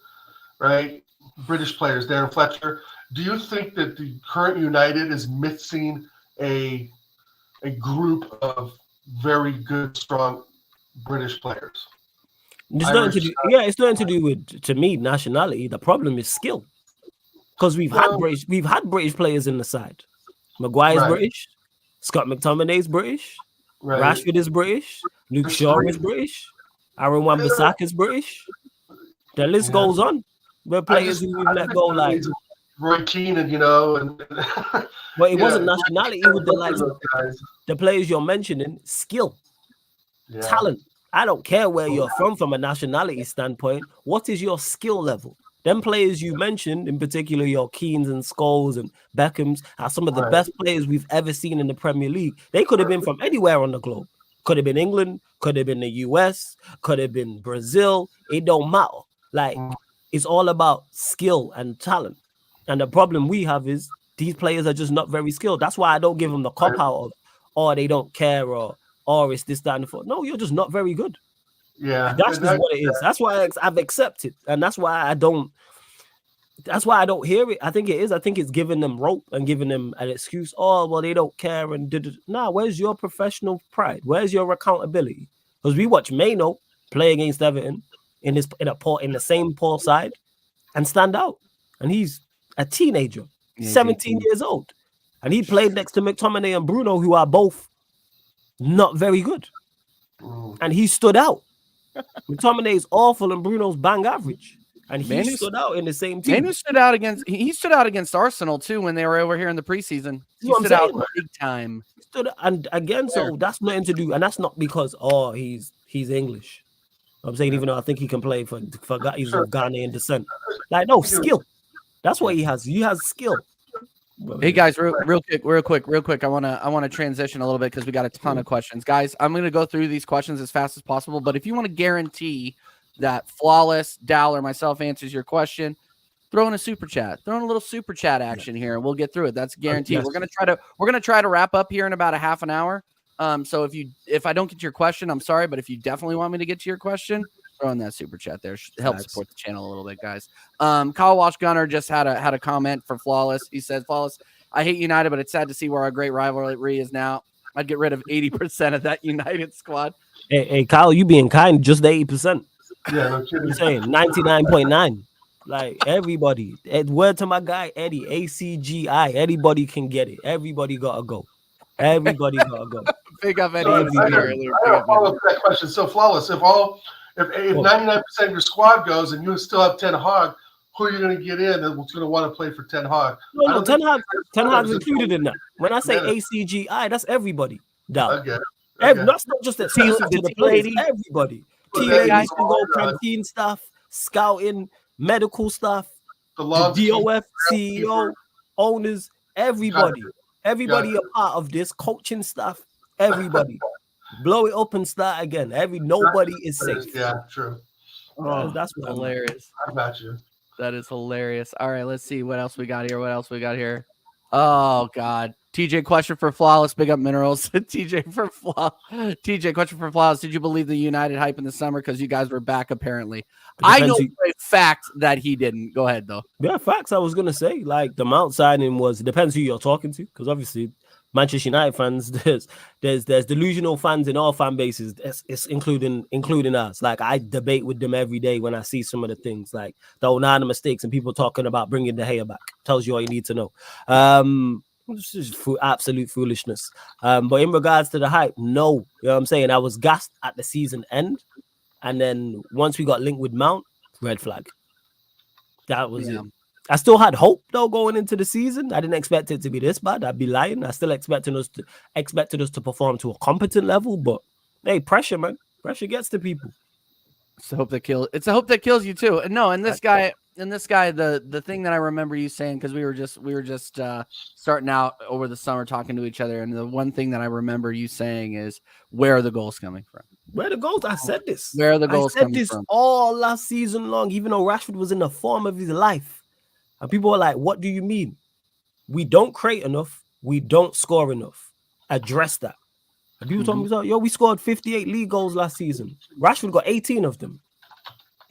right? British players, Darren Fletcher. Do you think that the current United is missing a group of very good, strong British players? It's nothing to do with, to me, nationality. The problem is skill. Because we've had British players in the side. Maguire's British, Scott McTominay's British, Rashford is British, Luke Shaw is British, Aaron Wan-Bissaka is British. The list goes on. We're players who we've let go, like Roy Keane, and but it wasn't nationality. It was the players you're mentioning, skill, talent. I don't care where you're from a nationality standpoint. What is your skill level? Them players you mentioned, in particular your Keanes and Scholes and Beckhams, are some of the best players we've ever seen in the Premier League. They could have been from anywhere on the globe. Could have been England, could have been the US, could have been Brazil. It don't matter. Like, it's all about skill and talent. And the problem we have is these players are just not very skilled. That's why I don't give them the cop out of, oh, they don't care, or it's this, that, and the. No, you're just not very good. Yeah, that's just what it is. That's why I've accepted, and that's why I don't hear it. I think it's giving them rope and giving them an excuse. Oh, well, they don't care and nah. Where's your professional pride? Where's your accountability? Because we watch Maino play against Everton in the same poor side and stand out, and he's a teenager, 17 years old, and he played next to McTominay and Bruno, who are both not very good, and he stood out. McTominay is awful and Bruno's bang average, and he stood out in the same team. He stood out against Arsenal too when they were over here in the preseason. He stood out big time. And again, so that's nothing to do, and that's not because he's English. I'm saying even though I think he can play for he's of Ghanaian descent. Like, no, skill. That's what he has. He has skill. Hey guys, real quick. I want to transition a little bit because we got a ton of questions, guys. I'm going to go through these questions as fast as possible. But if you want to guarantee that Flawless, Dal, or myself answers your question, throw in a super chat. Throw in a little super chat action here, and we'll get through it. That's guaranteed. Yes. We're gonna try to wrap up here in about a half an hour. So if I don't get to your question, I'm sorry, but if you definitely want me to get to your question, throw in that super chat there. Help support the channel a little bit, guys. Kyle Walsh Gunner just had a comment for Flawless. He said, Flawless, I hate United, but it's sad to see where our great rivalry is now. I'd get rid of 80% of that United squad. Hey, Kyle, you being kind, just the 8%. Yeah, no kidding. I'm saying 99.9. Like, everybody. Word to my guy, Eddie, ACGI. Anybody can get it. Everybody gotta go. Everybody gotta go. Big up, Eddie. I have follow up that question. So, Flawless, if 99% of your squad goes and you still have 10 Hag, who are you going to get in that's going to want to play for 10 Hag? No, 10 Hag's included in that. When I say ACGI, that's everybody. Okay. That's not just the players. Everybody. Teammates can go canteen stuff, scouting, medical stuff, the DOF, CEO, owners, everybody. Everybody a part of this coaching stuff. Everybody. Blow it up and start again. Nobody is safe. Yeah, true. That's hilarious. I got you. That is hilarious. All right, let's see what else we got here. Oh God. TJ, question for Flawless. Big up Minerals. TJ, question for Flawless. Did you believe the United hype in the summer because you guys were back apparently? I know for a fact that he didn't. Go ahead though. Yeah, facts. I was gonna say, like, the Mount signing was, it depends who you're talking to, because obviously Manchester United fans, there's delusional fans in all fan bases. It's including us. Like, I debate with them every day when I see some of the things, like the Onana mistakes and people talking about bringing De Gea back. Tells you all you need to know. This is absolute foolishness. But in regards to the hype, no. You know what I'm saying? I was gassed at the season end. And then once we got linked with Mount, red flag. That was it. I still had hope though going into the season. I didn't expect it to be this bad. I'd be lying. I still expected us to perform to a competent level, but hey, pressure, man. Pressure gets to people. It's a hope that kills. It's a hope that kills you too. And no, and this guy, the thing that I remember you saying, because we were just starting out over the summer talking to each other, and the one thing that I remember you saying is, where are the goals coming from? Where are the goals? I said this. Where are the goals coming from? I said this all last season long, even though Rashford was in the form of his life. And people were like, what do you mean? We don't create enough. We don't score enough. Address that. And people told me, yo, we scored 58 league goals last season. Rashford got 18 of them.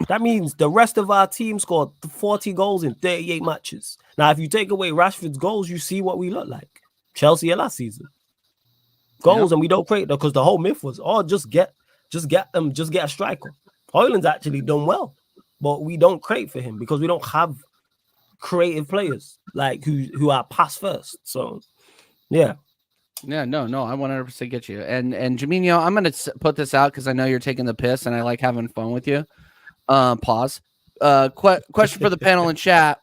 That means the rest of our team scored 40 goals in 38 matches. Now, if you take away Rashford's goals, you see what we look like. Chelsea last season. Goals, and we don't create them, because the whole myth was, just get a striker. Højlund's actually done well, but we don't create for him because we don't have creative players like who are pass first. So no, I 100% get you. And Jaminho, I'm gonna put this out because I know you're taking the piss and I like having fun with you. Pause. Question for the panel in chat: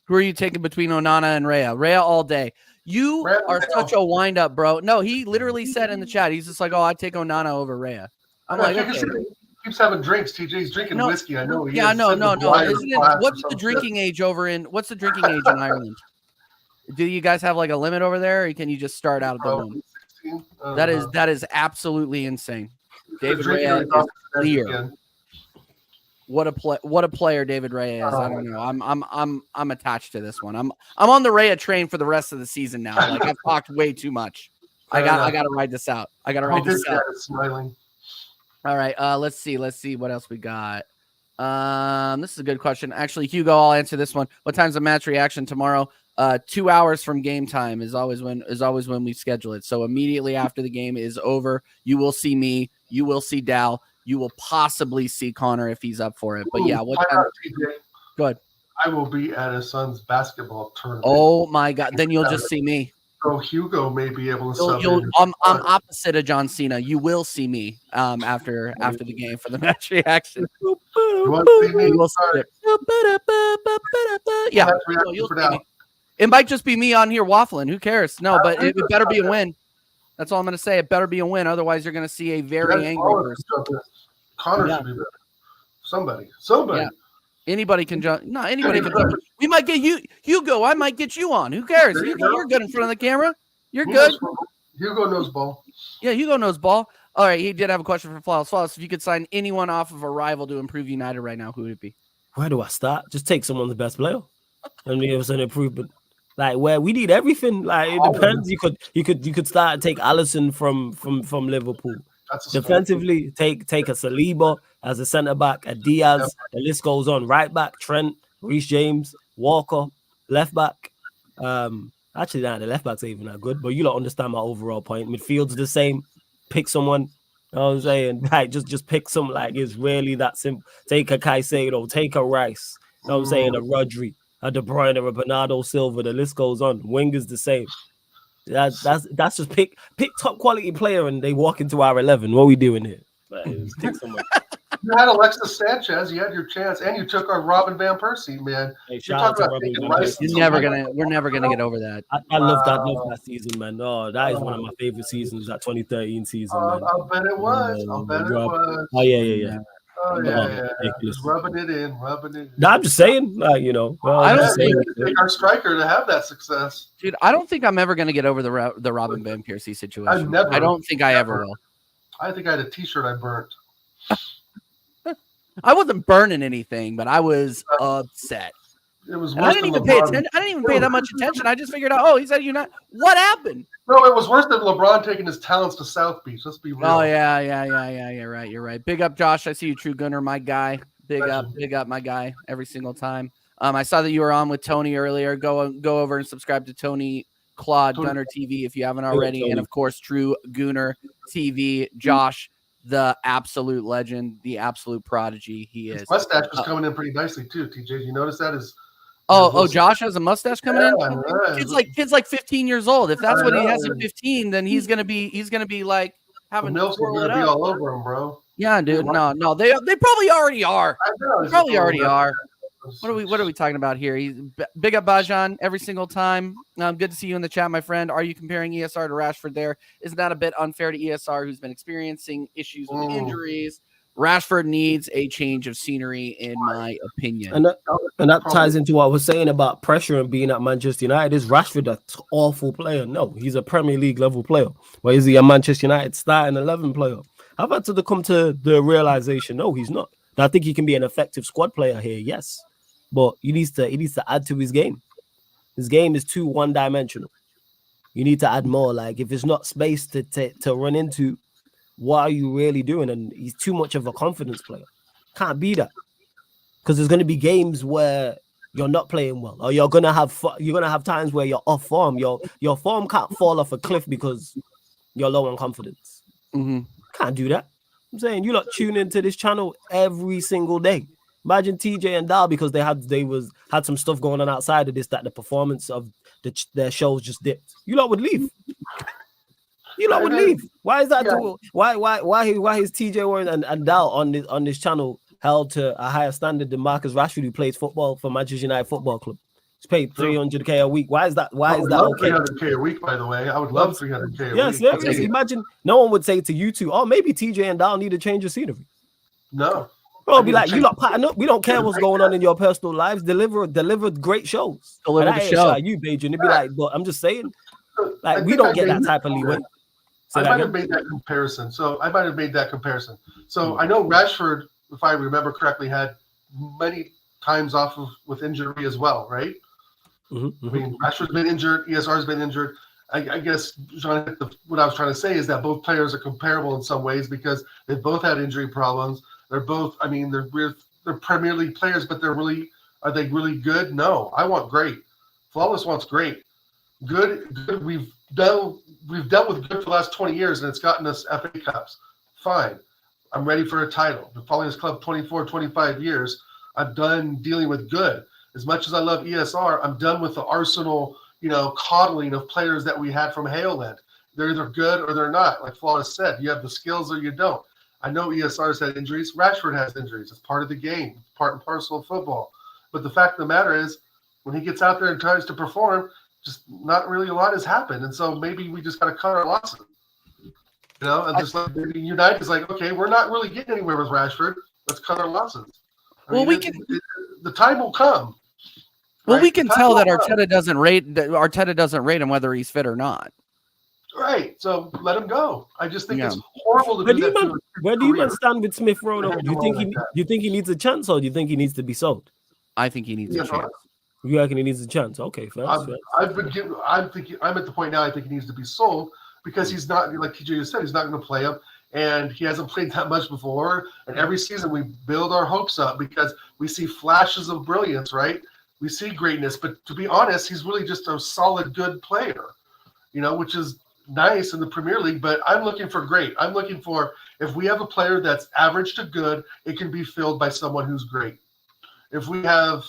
who are you taking between Onana and Raya? Raya all day. You are such a wind up, bro. No, he literally said in the chat, he's just like, oh, I'd take Onana over Raya. I'm like, okay. Keeps having drinks. TJ's drinking whiskey. I know. Yeah, no. What's the drinking age in Ireland? Do you guys have like a limit over there, or can you just start out at the moment? That is absolutely insane. David Raya is clear. What a player David Raya is. I don't know. I'm attached to this one. I'm on the Raya train for the rest of the season now. Like, I've talked way too much. I got to ride this out. Smiling. All right. Let's see what else we got. This is a good question. Actually, Hugo, I'll answer this one. What time's the match reaction tomorrow? 2 hours from game time is always when we schedule it. So immediately after the game is over, you will see me. You will see Dal. You will possibly see Connor if he's up for it. But yeah, what time? Go ahead. I will be at his son's basketball tournament. Oh my God! Then you'll just see me. So Hugo may be able to sub in. I'm opposite of John Cena. You will see me after the game for the match reaction. You want to see me? Yeah, you'll see me. It might just be me on here waffling. Who cares? No, but it better be a win. That's all I'm going to say. It better be a win. Otherwise, you're going to see a very angry person. Connor should be better. Somebody. Yeah. Anybody can jump. No, anybody can jump. We might get you, Hugo. I might get you on. Who cares? You're good in front of the camera. You're good. Hugo knows ball. Yeah, Hugo knows ball. All right, he did have a question for Flawless. Flawless, if you could sign anyone off of a rival to improve United right now, who would it be? Where do I start? Just take someone's best player. And give us an improvement. Like, where we need everything. Like, it depends. You could start and take Alisson from Liverpool. Defensively, take a Saliba as a centre back, a Diaz. The list goes on. Right back, Trent, Reece James, Walker. Left back, actually, the left backs ain't even that good. But you don't understand my overall point. Midfield's the same. Pick someone. You know what I'm saying? Like, just pick some. Like, it's really that simple. Take a Caicedo, take a Rice. You know what I'm saying? A Rodri, a De Bruyne, a Bernardo Silva. The list goes on. Wingers the same. That's just pick top quality player and they walk into our 11. What are we doing here? Pick someone. You had Alexis Sanchez. You had your chance, and you took our Robin van Persie, man. Hey, we're never gonna get over that. I love that season, man. Oh, that is one of my favorite seasons. That 2013 season, man. I'll bet it was. Oh yeah. Oh yeah. Just rubbing it in. No, I'm just saying, you know. I don't think take our striker to have that success, dude. I don't think I'm ever gonna get over the Robin van Persie situation. I don't think I ever will. I think I had a T-shirt I burnt. I wasn't burning anything, but I was upset. It was. I didn't even pay attention. I didn't even pay that much attention. I just figured out, oh, he's at United. What happened? No, it was worse than LeBron taking his talents to South Beach. Let's be real. Oh yeah. You're right. Big up, Josh. I see you, True Gunner, my guy. Big up, my guy. Every single time. I saw that you were on with Tony earlier. Go over and subscribe to Tony Claude Gunner TV if you haven't already, and of course, True Gunner TV. Josh, the absolute legend, the absolute prodigy he is. His mustache was coming in pretty nicely too, TJ. You notice that his Oh, Josh has a mustache coming in. Yeah, Kid's like 15 years old. If that's I what he know, has at man. 15, then he's gonna be like The having to milfs are twirl it gonna be up. all over him, bro. Yeah, dude. No, they probably already are. I know. They probably already are. What are we talking about here? He's big up Bajan every single time. Good to see you in the chat, my friend. Are you comparing ESR to Rashford there? Isn't that a bit unfair to ESR, who's been experiencing issues with injuries? Rashford needs a change of scenery, in my opinion. And that ties into what I was saying about pressure and being at Manchester United. Is Rashford an awful player? No, he's a Premier League level player. But is he a Manchester United starting 11 player? I've had to come to the realization, no, he's not. I think he can be an effective squad player here, yes. But he needs to add to his game. His game is too one-dimensional. You need to add more. Like, if it's not space to run into, what are you really doing? And he's too much of a confidence player. Can't be that. Because there's going to be games where you're not playing well, or you're gonna have times where you're off form. Your form can't fall off a cliff because you're low on confidence. Mm-hmm. Can't do that. I'm saying you lot tune into this channel every single day. Imagine TJ and Dal, because they had some stuff going on outside of this, that the performance of their shows just dipped. You lot would leave. You lot would leave. Why is that? Yeah. Why is TJ Warren and Dal on this channel held to a higher standard than Marcus Rashford, who plays football for Manchester United Football Club? He's paid $300K a week. Why is that? Why is that okay? $300K a week, by the way. I would love $300K a week. Yes, imagine no one would say to you two, oh, maybe TJ and Dal need to change of scenery. No. Bro, be like, you lot pattern up. We don't care what's going on in your personal lives. Deliver great shows. Deliver the show. You, Bajan. It'd be like, but I'm just saying, like, we don't get that type of leeway. I might have made that comparison. So I know Rashford, if I remember correctly, had many times off with injury as well, right? Mm-hmm. I mean, Rashford's been injured, ESR's been injured. I guess, John, what I was trying to say is that both players are comparable in some ways because they've both had injury problems. They're both, I mean, they're Premier League players, but are they really good? No, I want great. Flawless wants great. Good. We've dealt with good for the last 20 years, and it's gotten us FA Cups. Fine. I'm ready for a title. Been following this club 24, 25 years. I'm done dealing with good. As much as I love ESR, I'm done with the Arsenal, coddling of players that we had from Haleland. They're either good or they're not. Like Flawless said, you have the skills or you don't. I know ESR's had injuries. Rashford has injuries. It's part of the game. It's part and parcel of football. But the fact of the matter is, when he gets out there and tries to perform, just not really a lot has happened. And so maybe we just got to cut our losses. And just like United is like, okay, we're not really getting anywhere with Rashford. Let's cut our losses. The time will come. Well, right? We can tell that Arteta doesn't rate him whether he's fit or not. Right. So let him go. I just think it's horrible to do that. Where do you stand with Smith Rowe? Do you think he needs a chance, or do you think he needs to be sold? I think he needs a chance. You reckon he needs a chance? Okay, fair. I'm at the point now. I think he needs to be sold because he's not, like TJ just said, he's not going to play him, and he hasn't played that much before. And every season we build our hopes up because we see flashes of brilliance, right? We see greatness, but to be honest, he's really just a solid, good player, which is nice in the Premier League. But I'm looking for great. I'm looking for, if we have a player that's average to good, it can be filled by someone who's great. If we have,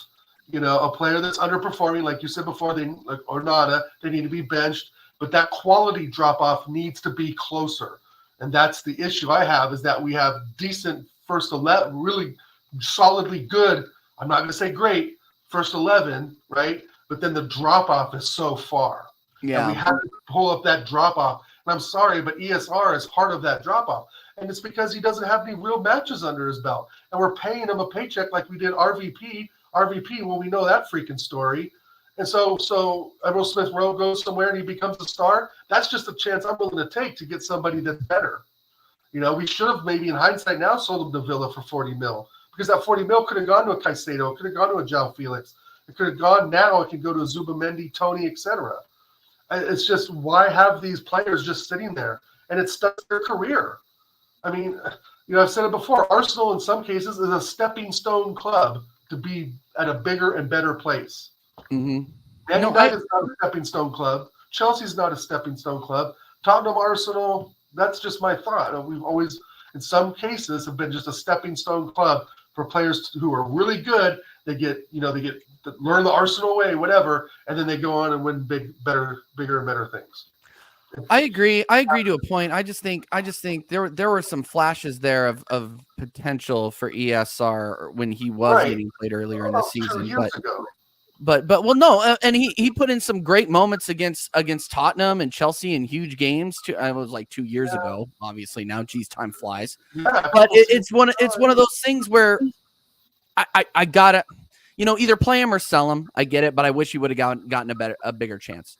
a player that's underperforming, like you said before, like Onana, they need to be benched. But that quality drop-off needs to be closer. And that's the issue I have, is that we have decent first 11, really solidly good, I'm not going to say great, first 11, right? But then the drop-off is so far. Yeah. And we have to pull up that drop-off. And I'm sorry, but ESR is part of that drop-off. And it's because he doesn't have any real matches under his belt. And we're paying him a paycheck like we did RVP, well, we know that freaking story. And so Emerald Smith Rowe goes somewhere and he becomes a star. That's just a chance I'm willing to take to get somebody that's better. We should have maybe in hindsight now sold him to Villa for 40 mil, because that 40 mil could have gone to a Caicedo, could have gone to a João Felix. It could have gone now. It can go to a Zubamendi, Tony, etc. It's just, why have these players just sitting there? And it starts their career. I mean, I've said it before. Arsenal, in some cases, is a stepping stone club to be at a bigger and better place. Mm-hmm. Man United is not a stepping stone club. Chelsea's not a stepping stone club. Tottenham, Arsenal, that's just my thought. We've always, in some cases, have been just a stepping stone club for players who are really good they get learn the Arsenal way, whatever, and then they go on and win bigger and better things. I agree to a point. I just think there were some flashes there of potential for ESR when he was getting played earlier in the season, but well, no, and he put in some great moments against Tottenham and Chelsea in huge games. It was like 2 years ago. Obviously now, geez, time flies. But it's one of those things where I gotta, either play him or sell him. I get it, but I wish he would have gotten a bigger chance.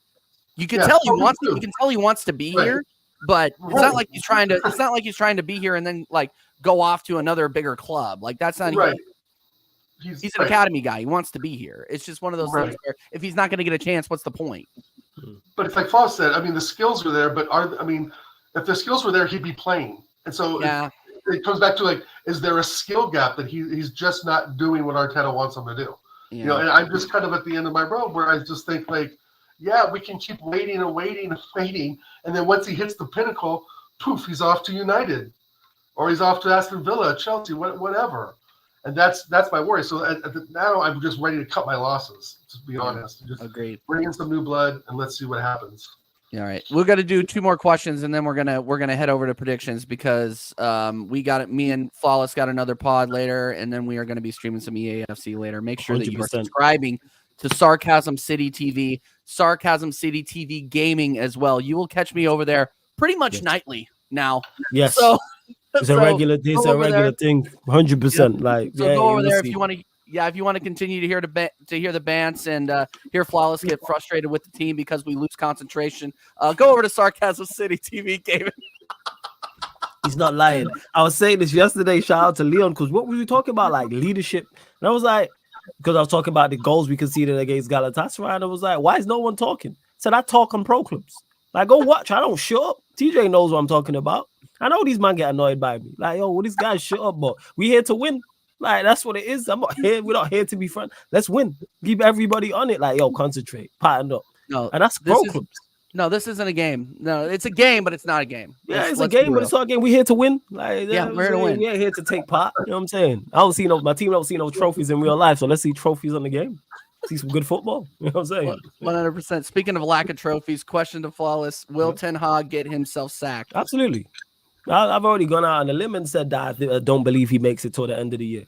You can tell he wants to. You can tell he wants to be here, but it's not like he's trying to. It's not like he's trying to be here and then like go off to another bigger club. Like that's not right. He's an academy guy. He wants to be here. It's just one of those things where if he's not going to get a chance, what's the point? But it's like Foss said. I mean, the skills were there, but if the skills were there, he'd be playing. And so it comes back to like, is there a skill gap that he's just not doing what Arteta wants him to do? Yeah. And I'm just kind of at the end of my road where I just think like, yeah, we can keep waiting, and then once he hits the pinnacle, poof, he's off to United, or he's off to Aston Villa, Chelsea, whatever. And that's my worry. So now I'm just ready to cut my losses, to be honest. Just agreed. Bring in some new blood and let's see what happens. All right, we're gonna do 2 more questions and then we're gonna head over to predictions because we got it. Me and Flawless got another pod later, and then we are gonna be streaming some EAFC later. Make sure 100%. That you are subscribing to Sarcasm City TV, Sarcasm City TV Gaming as well. You will catch me over there pretty much nightly now. Yes. So it's a regular thing. It's a regular thing. 100%. Like, so go over there if you want to. Yeah, if you want to continue to hear the bants and hear Flawless get frustrated with the team because we lose concentration, go over to Sarcasm City TV Gaming. He's not lying. I was saying this yesterday. Shout out to Leon, because what were we talking about? Like leadership. And I was like, because I was talking about the goals we conceded against Galatasaray, and I was like, why is no one talking? I said, I talk on pro clubs. Like, go watch. I don't shut up. TJ knows what I'm talking about. I know these men get annoyed by me. Like, yo, well, this guy shut up, but we here to win. Like, that's what it is. I'm not here. We're not here to be friends. Let's win. Keep everybody on it. Like, yo, concentrate. Pattern up. No, and that's pro clubs. No, this isn't a game. No, it's a game, but it's not a game. Yeah, it's a game, but it's not a game. We're here to win. Like, yeah, we're here to win. We ain't here to take part. You know what I'm saying? My team don't see no trophies in real life, so let's see trophies on the game. See some good football. You know what I'm saying? 100%. Speaking of lack of trophies, question to Flawless: will Ten Hag get himself sacked? Absolutely. I've already gone out on a limb and said that I don't believe he makes it till the end of the year.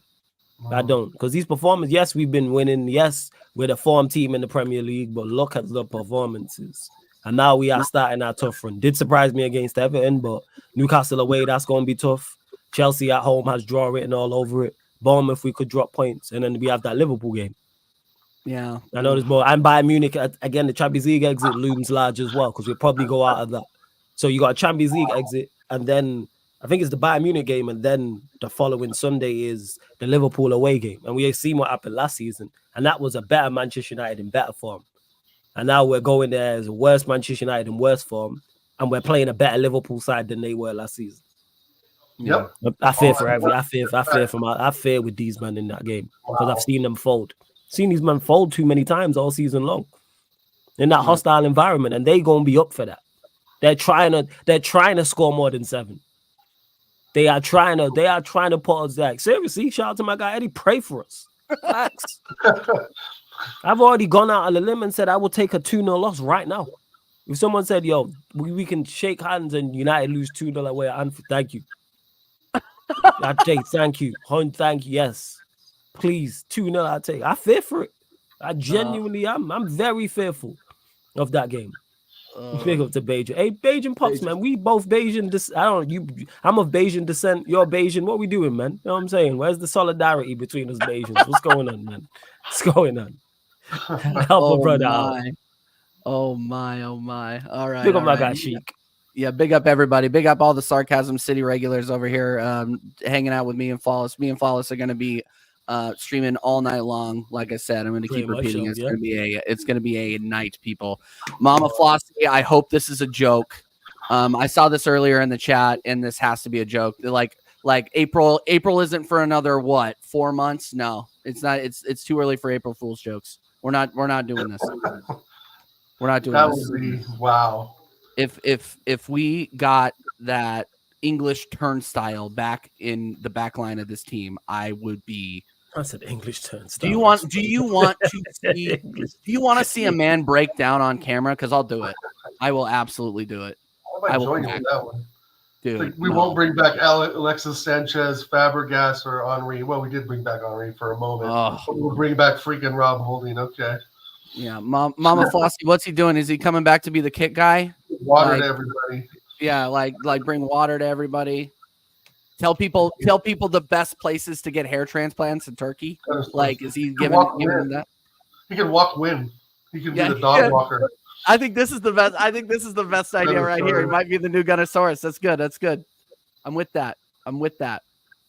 I don't, because these performances, yes, we've been winning. Yes, we're the form team in the Premier League, but look at the performances. And now we are starting our tough run. Did surprise me against Everton, but Newcastle away, that's going to be tough. Chelsea at home has draw written all over it. Bournemouth, we could drop points. And then we have that Liverpool game. Yeah. I know this, but and Bayern Munich, again, the Champions League exit looms large as well, because we'll probably go out of that. So you got a Champions League exit, and then I think it's the Bayern Munich game, and then the following Sunday is the Liverpool away game. And we have seen what happened last season, and that was a better Manchester United in better form. And now we're going there as a worse Manchester United in worse form, and we're playing a better Liverpool side than they were last season. Yep. I fear with these men in that game, because I've seen them fold. Seen these men fold too many times all season long in that hostile environment, and they gonna be up for that. They're trying to score more than 7. They are trying to put us like, seriously, shout out to my guy Eddie, pray for us. Facts. I've already gone out on a limb and said I will take a 2-0 loss right now. If someone said, yo, we can shake hands and United lose 2-0 away at Anfield, thank you. I'd take, thank you. Thank you, yes. Please, 2-0 I'll take. I fear for it. I genuinely am. I'm very fearful of that game. Big up to Beijing. Hey, Beijing Pops, man. We both Beijing. I'm of Beijing descent. You're Beijing. What we doing, man? You know what I'm saying? Where's the solidarity between us Beijings? What's going on, man? What's going on? Help a brother out. Oh my. All right. Big up my guy Sheik. Yeah, big up everybody. Big up all the Sarcasm City regulars over here hanging out with me and Flawless. Me and Flawless are going to be streaming all night long. Like I said, I'm going to keep repeating. It's going to be a night, people. Mama Flossie, I hope this is a joke. I saw this earlier in the chat, and this has to be a joke. Like April isn't for another 4 months? No, it's not. It's too early for April Fool's jokes. We're not doing this. We're not doing this. That would be wow. If we got that English turnstile back in the back line of this team, I would be I said English turns. Do you want to see a man break down on camera? Because I'll do it. I will absolutely do it. I might join you on that one. Dude, we won't bring back Alexis Sanchez, Fabregas, or Henry. Well, we did bring back Henry for a moment. But we'll bring back freaking Rob Holding. Okay. Yeah, Mama Flossie, what's he doing? Is he coming back to be the kit guy? Water to everybody. Yeah, like bring water to everybody. Tell people the best places to get hair transplants in Turkey. Like, is he giving them that? He can walk win. He can be the dog walker. I think this is the best. I think this is the best idea right here. It might be the new Gunnosaurus. That's good. That's good. I'm with that.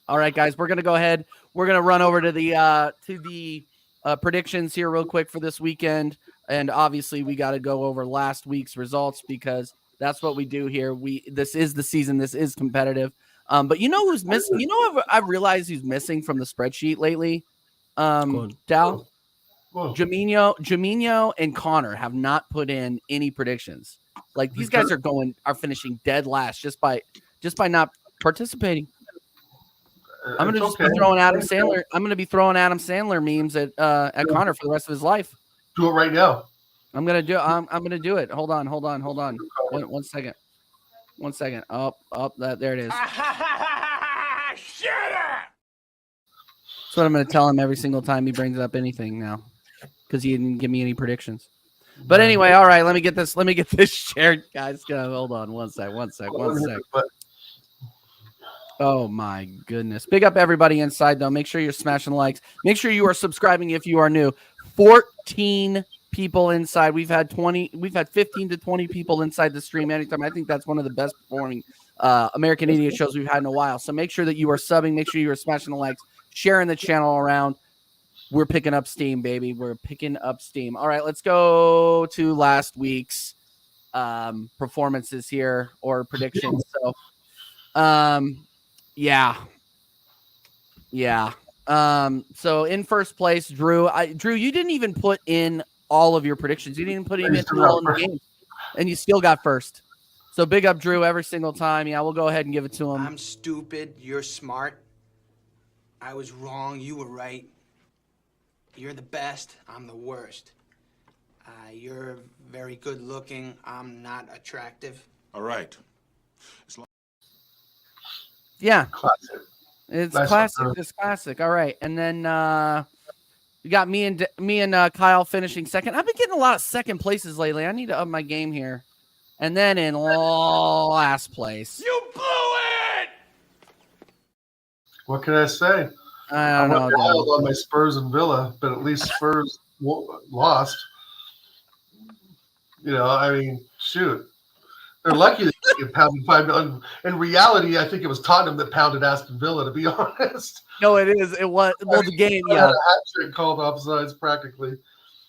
All right, guys, we're gonna go ahead. We're gonna run over to the predictions here real quick for this weekend, and obviously we got to go over last week's results because that's what we do here. This is the season. This is competitive. But you know who's missing? You know, I've realized who's missing from the spreadsheet lately. Dal. Jaminho and Connor have not put in any predictions. Like these guys are finishing dead last just by not participating. I'm gonna be throwing Adam Sandler. I'm gonna be throwing Adam Sandler memes at Connor for the rest of his life. Do it right now. I'm gonna do it. Hold on. One second. Up. There it is. Shut up. That's what I'm gonna tell him every single time he brings up anything now. Because he didn't give me any predictions. But anyway, all right, let me get this shared, guys. Hold on one sec. Oh my goodness. Big up everybody inside though. Make sure you're smashing likes. Make sure you are subscribing if you are new. 14 people inside. We've had 15 to 20 people inside the stream anytime. I think that's one of the best performing American Idiot shows we've had in a while. So make sure that you are subbing, make sure you are smashing the likes, sharing the channel around. We're picking up steam, baby. We're picking up steam. All right, let's go to last week's performances here or predictions. So, yeah. So in first place, Drew. Drew, you didn't even put in all of your predictions. You didn't put even all in the game, and you still got first. So big up, Drew, every single time. Yeah, we'll go ahead and give it to him. I'm stupid. You're smart. I was wrong. You were right. You're the best. I'm the worst. You're very good looking. I'm not attractive. All right. Yeah. Classic. It's classic. It's classic. All right. And then you got me and Kyle finishing second. I've been getting a lot of second places lately. I need to up my game here. And then in last place. You blew it! What can I say? I don't know. Wild on my Spurs and Villa, but at least Spurs lost. You know, I mean, shoot. They're lucky they get pounded 5-0. In reality, I think it was Tottenham that pounded Aston Villa, to be honest. No, it is. It was. Well, the game, yeah. Hat trick called offsides practically.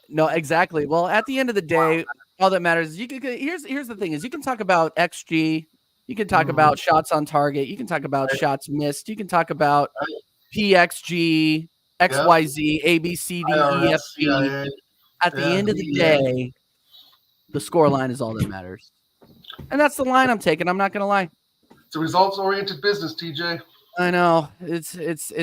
No, exactly. Well, at the end of the day, all that matters is here's the thing is you can talk about XG, you can talk about shots on target, you can talk about shots missed, you can talk about PXG, XYZ, ABCD, EFG. At the end of the day, the score line is all that matters. And that's the line I'm taking. I'm not going to lie. It's a results-oriented business, TJ. I know. It's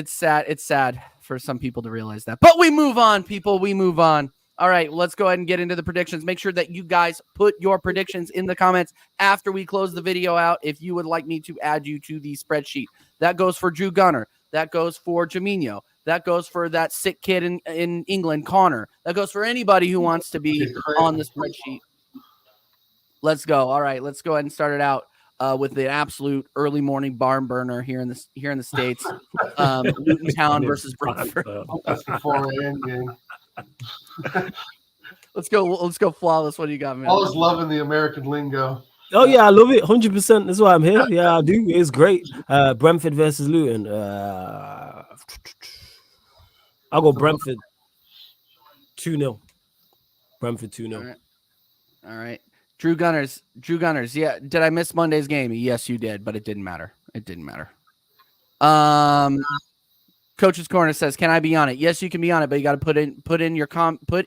sad. It's sad for some people to realize that. But we move on, people. We move on. All right, let's go ahead and get into the predictions. Make sure that you guys put your predictions in the comments after we close the video out if you would like me to add you to the spreadsheet. That goes for Drew Gunner. That goes for Jaminho. That goes for that sick kid in England, Connor. That goes for anybody who wants to be on the spreadsheet. Let's go. All right, let's go ahead and start it out with the absolute early morning barn burner here in the States. Luton Town versus Brentford. That's the 4 a.m. game. Let's go flawless. What do you got, man? I was loving the American lingo. Oh yeah, I love it. 100%. That's why I'm here. Yeah, I do. It's great. Brentford versus Luton. I'll go Brentford 2-0. Brentford 2-0. All right. Drew Gunners. Yeah. Did I miss Monday's game? Yes, you did, but it didn't matter. Coach's Corner says, "Can I be on it?" Yes, you can be on it, but you got to put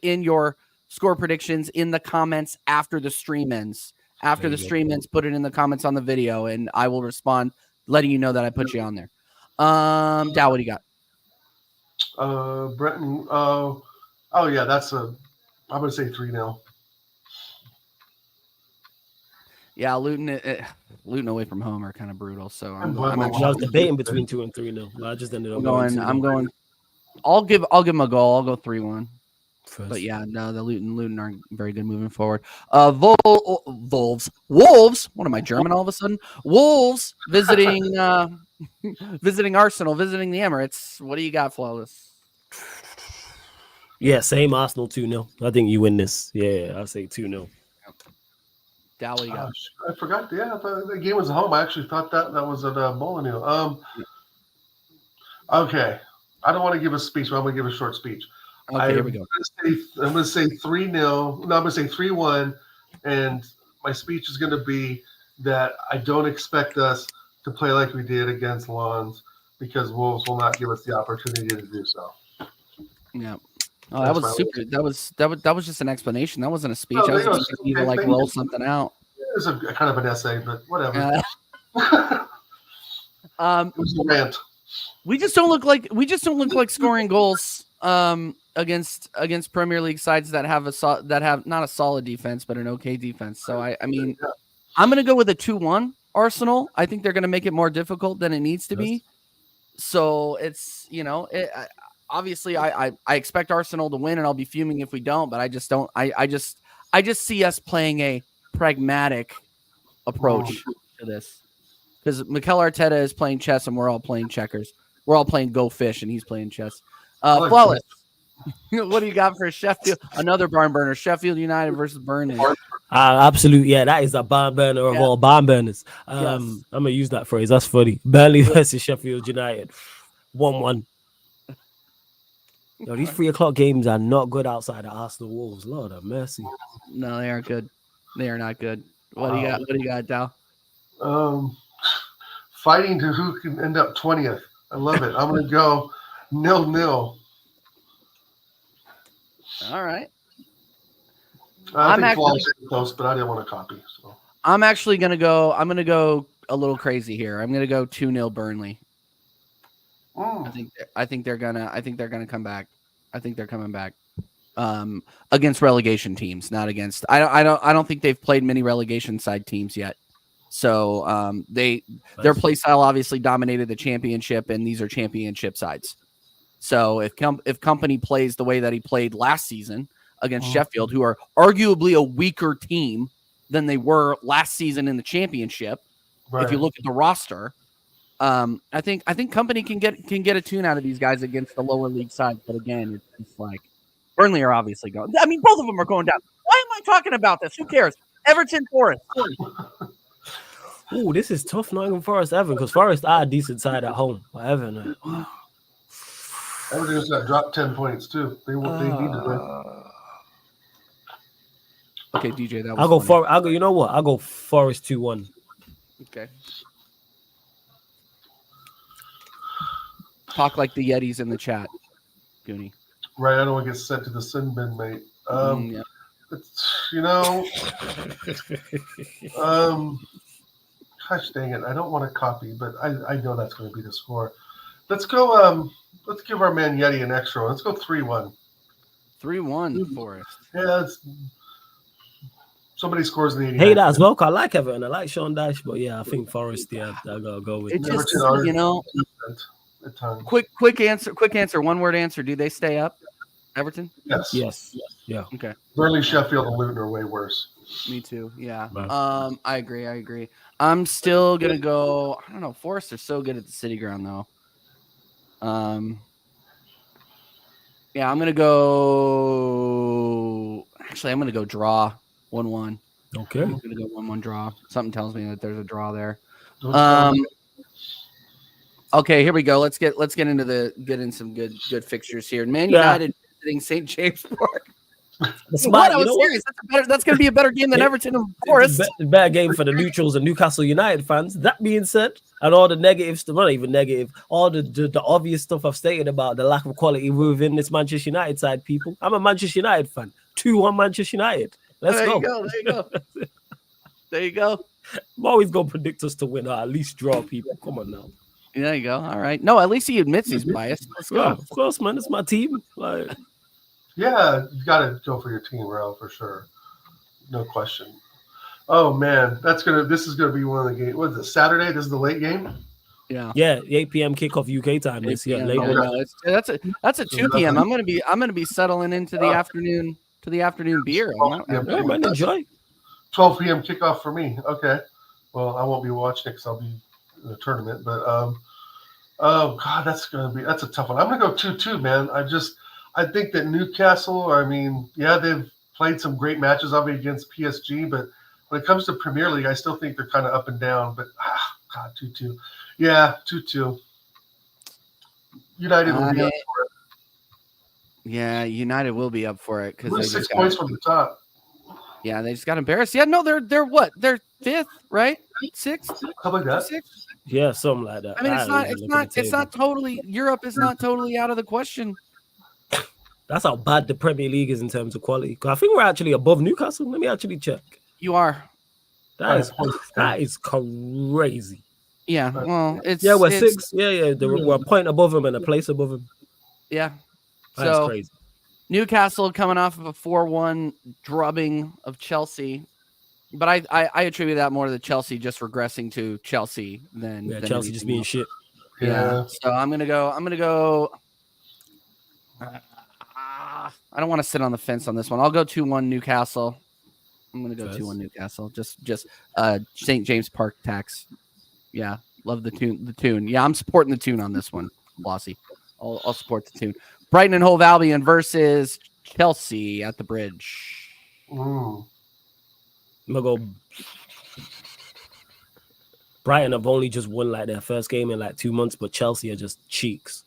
in your score predictions in the comments after the stream ends. After the stream ends, put it in the comments on the video, and I will respond, letting you know that I put you on there. Dow, what do you got? Brenton. Yeah, that's a. I'm gonna say 3-0. Yeah, Luton away from home are kind of brutal. So I'm Well, I was debating between 2 and 3 now. I just ended up going 2. I'm going. I'll give him a goal. I'll go 3-1. First. But yeah, no, the Luton aren't very good moving forward. Wolves. What am I, German all of a sudden? Wolves visiting visiting Arsenal, visiting the Emirates. What do you got, Flawless? Yeah, same Arsenal 2-0. I think you win this. Yeah, I'll say 2-0. Dow, what do you got? I forgot. Yeah, I thought the game was at home. I actually thought that was at Molineux. Okay. I don't want to give a speech, but I'm going to give a short speech. Okay, here we go. I'm going to say 3-0. No, I'm going to say 3-1. And my speech is going to be that I don't expect us to play like we did against Lons because Wolves will not give us the opportunity to do so. Yeah. Oh, that was super. That was just an explanation. That wasn't a speech. I was expecting you to like roll something out. It was a kind of an essay, but whatever. It was a rant. We just don't look like scoring goals against Premier League sides that have not a solid defense but an okay defense. So I mean, I'm going to go with a 2-1 Arsenal. I think they're going to make it more difficult than it needs to be. So it's, obviously I expect Arsenal to win and I'll be fuming if we don't, but I just don't. I just see us playing a pragmatic approach to this. Because Mikel Arteta is playing chess and we're all playing checkers. We're all playing Go Fish and he's playing chess. Flawless. What do you got for Sheffield? Another barn burner. Sheffield United versus Burnley. Absolutely. Yeah, that is a barn burner of all barn burners. I'm going to use that phrase. That's funny. Burnley versus Sheffield United. 1-1. Yo, these 3 o'clock games are not good outside of Arsenal Wolves. Lord have mercy. No, they aren't good. They are not good. What do you got? What do you got, Dow? Fighting to who can end up 20th. I love it. I'm going to go 0-0. All right. I think Flawless is close, but I didn't want to copy. So I'm actually going to go. I'm going to go a little crazy here. I'm going to go 2-0 Burnley. I think they're gonna come back. I think they're coming back against relegation teams, not against. I don't think they've played many relegation side teams yet. So their play style obviously dominated the championship, and these are championship sides. So if Company plays the way that he played last season against Sheffield, who are arguably a weaker team than they were last season in the championship, if you look at the roster. I think Company can get a tune out of these guys against the lower league side, but again, it's like Burnley are obviously going. I mean, both of them are going down. Why am I talking about this? Who cares? Everton, Forest. Oh, this is tough. Nottingham Forest, Everton, because Forest are a decent side at home. Everton, Everton just got dropped 10 points too. They need to win. Okay, DJ, that was. I'll go. You know what? I'll go Forest 2-1. Okay. Talk like the Yetis in the chat, Goonie. Right, I don't want to get sent to the sin bin, mate. Gosh dang it, I don't want to copy, but I know that's going to be the score. Let's go. Let's give our man Yeti an extra one. Let's go 3-1. 3-1 Forest. Yeah, somebody scores in the 89th. Hey, that as well. I like Everton. I like Sean Dyche, but yeah, I think Forest. Yeah, I gotta go with. It just Quick answer. One word answer. Do they stay up? Everton? Yes. Yeah. Okay. Burnley, Sheffield, and Luton are way worse. Me too. Yeah. Right. I agree. I'm still gonna go. I don't know. Forest are so good at the City Ground though. Yeah, I'm gonna go. Actually, I'm gonna go draw 1-1. Okay. I'm gonna go 1-1 draw. Something tells me that there's a draw there. Okay, here we go. Let's get in some good fixtures here. Man United visiting St. James Park. What? I was serious. That's going to be a better game than Everton and Forest. It's a better game for the neutrals and Newcastle United fans. That being said, and all the negatives, not even negative, all the obvious stuff I've stated about the lack of quality within this Manchester United side, people. I'm a Manchester United fan. 2-1 Manchester United. Let's go. There you go. I'm always going to predict us to win or at least draw, people. Come on now. There you go. All right. No, at least he admits he's biased. Let's Yeah, go. of course, man. It's my team. Like, Yeah, you got to go for your team, Ro, for sure. No question. Oh man, this is gonna be one of the games. What is it? Saturday? This is the late game. Yeah. 8 p.m. kickoff UK time. 8 This year, p.m. late Yeah, one. no, that's a 2 p.m. I'm gonna be settling into the afternoon beer. Yeah, Yeah, man, enjoy. 12 p.m. kickoff for me. Okay. Well, I won't be watching it because I'll be in the tournament. But oh god, that's a tough one. I'm gonna go 2-2, man. I think that Newcastle. I mean, yeah, they've played some great matches obviously against PSG, but when it comes to Premier League, I still think they're kind of up and down. But god, 2-2. Yeah, 2-2. United will be up for it. Yeah, United will be up for it because We're 6 points from the top. Yeah, they just got embarrassed. Yeah, no, they're what? They're fifth, right? Sixth? Something like that. Sixth? Yeah, something like that. I mean, it's not totally. Europe is not totally out of the question. That's how bad the Premier League is in terms of quality. 'Cause I think we're actually above Newcastle. Let me actually check. You are. That is crazy. Yeah, well, we're 6. Yeah. We're a point above them and a place above them. Yeah, That's crazy. Newcastle coming off of a 4-1 drubbing of Chelsea, but I attribute that more to the Chelsea just regressing to Chelsea than Chelsea just being shit. Yeah. So I'm gonna go. I don't want to sit on the fence on this one. I'll go 2-1 Newcastle. I'm gonna go 2-1 Newcastle. Just St. James Park tax. Yeah, love the tune. Yeah, I'm supporting the tune on this one, Flossy. I'll support the tune. Brighton and Hove Albion versus Chelsea at the Bridge. Mm. I'm gonna go. Brighton have only just won like their first game in like 2 months, but Chelsea are just cheeks.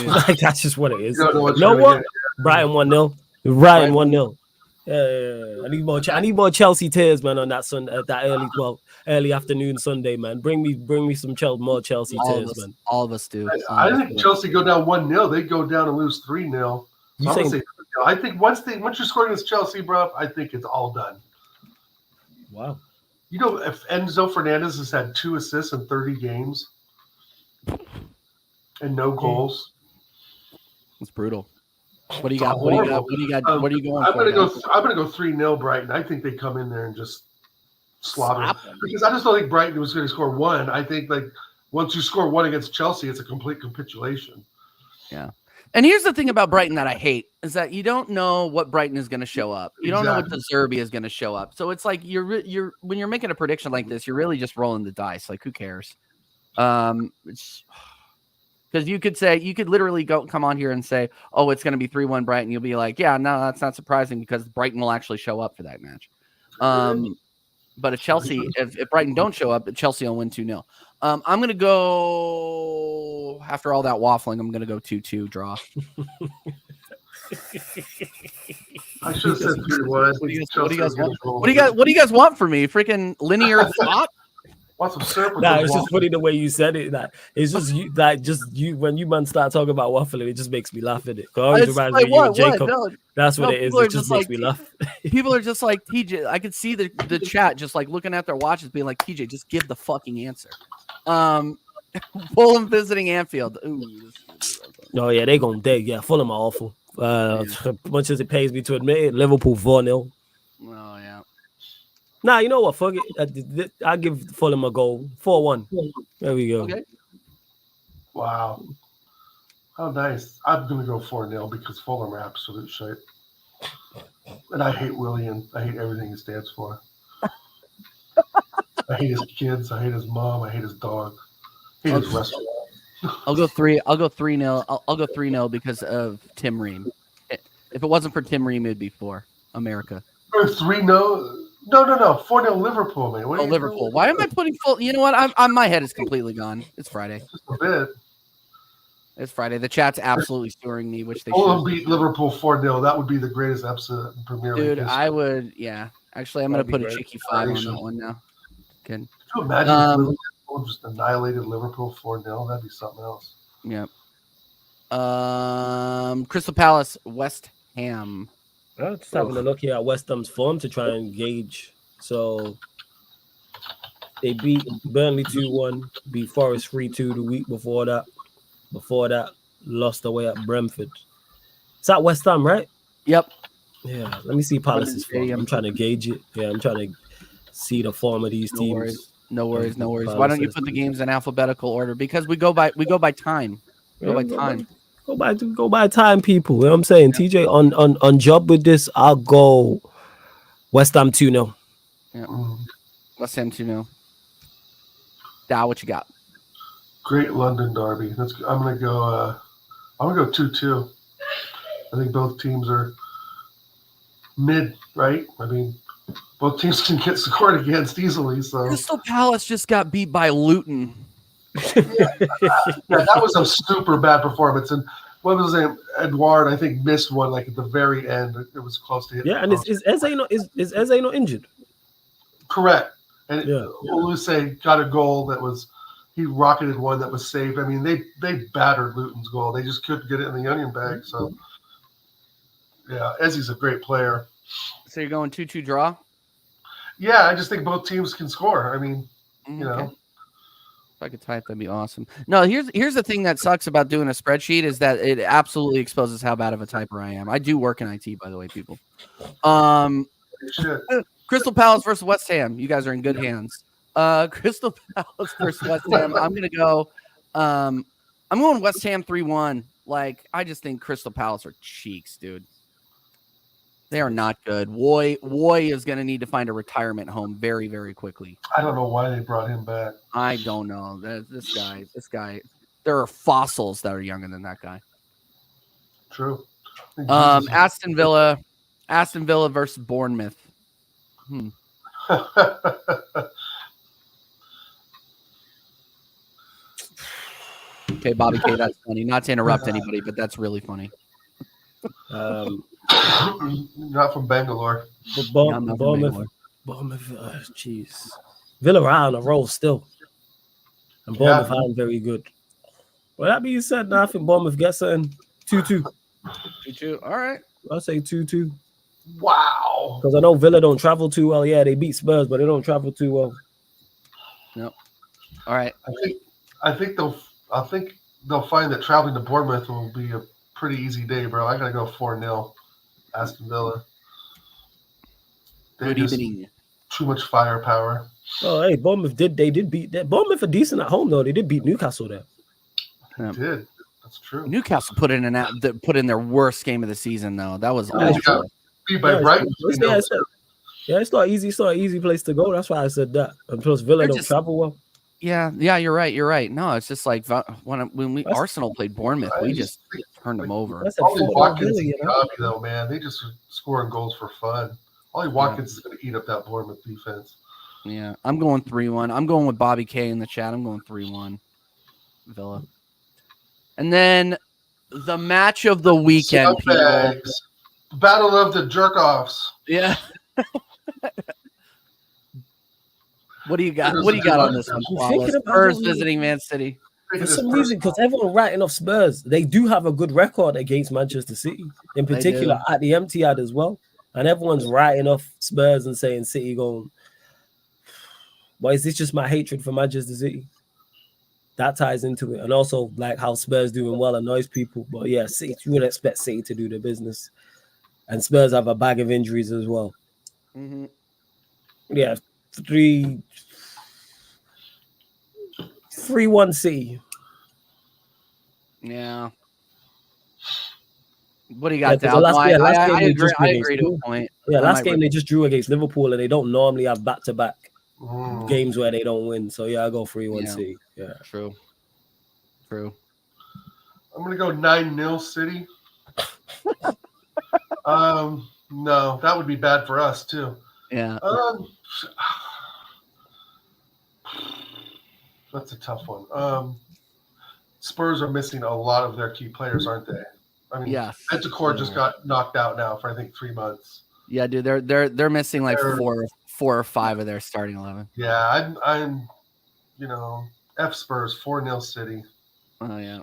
Like that's just what it is. You know what? Brighton 1-0. Brighton 1-0. Yeah. I need more Chelsea tears, man, on that early afternoon Sunday, man. Bring me some more Chelsea tears, man. All of us do. I think Chelsea go down 1-0. They go down and lose 3-0. So I think once you score against Chelsea, bro, I think it's all done. Wow. You know, if Enzo Fernandez has had 2 assists in 30 games and no goals, it's brutal. What do you got? What do you got? What are you going I'm for? I'm gonna go 3-0 Brighton. I think they come in there and just slaughter. Because I just don't think Brighton was going to score 1. I think like once you score 1 against Chelsea, it's a complete capitulation. Yeah. And here's the thing about Brighton that I hate is that you don't know what Brighton is going to show up. You don't know what De Zerbi is going to show up. So it's like you're when you're making a prediction like this, you're really just rolling the dice. Like who cares? Because you could literally come on here and say, oh, it's going to be 3-1 Brighton. You'll be like, yeah, no, that's not surprising because Brighton will actually show up for that match. But if Brighton don't show up, Chelsea will win 2-0. I'm going to go, after all that waffling, I'm going to go 2-2 draw. I should have said 3-1. What do you guys want from me? Freaking linear thought? Want some syrup? Nah, it's just funny the way you said it. Like, it's just you, when you man start talking about waffling, it just makes me laugh at it. Always reminds me of you and Jacob. That's what it is. It just makes me laugh. People are just like, TJ, I could see the chat just like looking at their watches being like, TJ, just give the fucking answer. Fulham visiting Anfield. Ooh. Oh yeah, they gonna dig. Yeah, Fulham are awful. As much as it pays me to admit it, Liverpool 4-0. Oh yeah. Nah, you know what? Fuck it. I'll give Fulham a goal. 4-1. There we go. Okay. Wow. How nice. I'm going to go 4-0 because Fulham are absolute shit. And I hate William. I hate everything he stands for. I hate his kids. I hate his mom. I hate his dog. I hate his restaurant. I'll go 3-0. I'll go 3-0 because of Tim Ream. If it wasn't for Tim Ream, it'd be 4 America. 3-0. No. 4-0 Liverpool, man. Liverpool. Why am I putting full? You know what? My head is completely gone. It's Friday. Just a bit. It's Friday. The chat's absolutely storing me, which they Fulham beat Liverpool 4-0. That would be the greatest episode in Premier League. Dude, I would. Yeah. Actually, I'm going to put a cheeky 5 on that one now. Good. Can you imagine if Liverpool just annihilated Liverpool 4-0? That'd be something else. Yep. Crystal Palace, West Ham. I'm just having a look here at West Ham's form to try and gauge. So They beat Burnley 2-1, beat Forest 3-2 the week before that. Before that, lost away at Brentford. It's at West Ham, right? Yep. Yeah. Let me see Palace's form. Stadium. I'm trying to gauge it. Yeah, I'm trying to see the form of these No teams. worries. No worries. No worries. Palace Why don't you and put the City. games in alphabetical order? Because we go by time. Go by time. Go by time, people. You know what I'm saying? TJ on job with this, I'll go West Ham 2-0. Yeah. West Ham 2-0. Dow, what you got? Great London derby. I'm gonna go 2-2. I think both teams are mid, right? I mean, both teams can get scored against easily. So Crystal Palace just got beat by Luton. yeah, that was a super bad performance. And what was his name? Edouard, I think, missed one like at the very end. It was close to hitting. Yeah, and is Eze not injured? Correct. And Yeah. Oluse got a goal that was he rocketed one that was safe. I mean, they battered Luton's goal. They just couldn't get it in the onion bag. So yeah, Eze's a great player. So you're going 2-2 draw? Yeah, I just think both teams can score. I mean, you know. If I could type, that'd be awesome. No, here's the thing that sucks about doing a spreadsheet is that it absolutely exposes how bad of a typer I am. I do work in IT, by the way, people. Shit. Crystal Palace versus West Ham. You guys are in good hands. Crystal Palace versus West Ham. I'm going West Ham 3-1. Like, I just think Crystal Palace are cheeks, dude. They are not good. Woy is going to need to find a retirement home very, very quickly. I don't know why they brought him back. I don't know. This guy. There are fossils that are younger than that guy. True. Aston Villa versus Bournemouth. Okay, Bobby K, that's funny. Not to interrupt anybody, but that's really funny. Not from Bangalore. Bournemouth. Jeez. Villa are on a roll still. And Bournemouth aren't very good. Well, that being said, now I think Bournemouth gets in 2-2. 2-2. All right. I'll say 2-2. Wow. Because I know Villa don't travel too well. Yeah, they beat Spurs, but they don't travel too well. Nope. All right. I think they'll find that traveling to Bournemouth will be a pretty easy day, bro. I gotta go 4-0. Aston Villa. Good evening. Too much firepower. Oh, hey, Bournemouth did beat that. Bournemouth are decent at home though. They did beat Newcastle there. They did. That's true. Newcastle put in their worst game of the season though. That was awful. Beat by Brighton. It's not easy. It's not an easy place to go. That's why I said that. And plus, Villa don't travel well. Yeah, you're right. No, it's just like when Arsenal played Bournemouth, we just turned them over. Ollie Watkins and Gabi, though, man, they just scoring goals for fun. Ollie Watkins is going to eat up that Bournemouth defense. Yeah, I'm going 3-1. I'm going with Bobby K in the chat. I'm going 3-1 Villa. And then the match of the weekend, people. Battle of the jerk-offs. Yeah. What do you got? What do you got on this one? Spurs visiting Man City. For some reason, because everyone writing off Spurs, they do have a good record against Manchester City, in particular at the Etihad as well. And everyone's writing off Spurs and saying City going. But is this just my hatred for Manchester City? That ties into it. And also like how Spurs doing well annoys people. But yeah, City, you would expect City to do their business. And Spurs have a bag of injuries as well. Mm-hmm. Yeah, 3-1 City. Yeah. What do you got, Dal? I agree to a point. Yeah, last game they just drew against Liverpool, and they don't normally have back-to-back games where they don't win. So yeah, I go 3-1 City. Yeah, true. I'm gonna go 9-0 City. No, that would be bad for us too. Yeah. That's a tough one. Spurs are missing a lot of their key players, aren't they? I mean, Bentancur just got knocked out now for I think 3 months. Yeah, dude, they're missing like four or five of their starting 11. Yeah, I'm F Spurs 4-0 City. Oh yeah.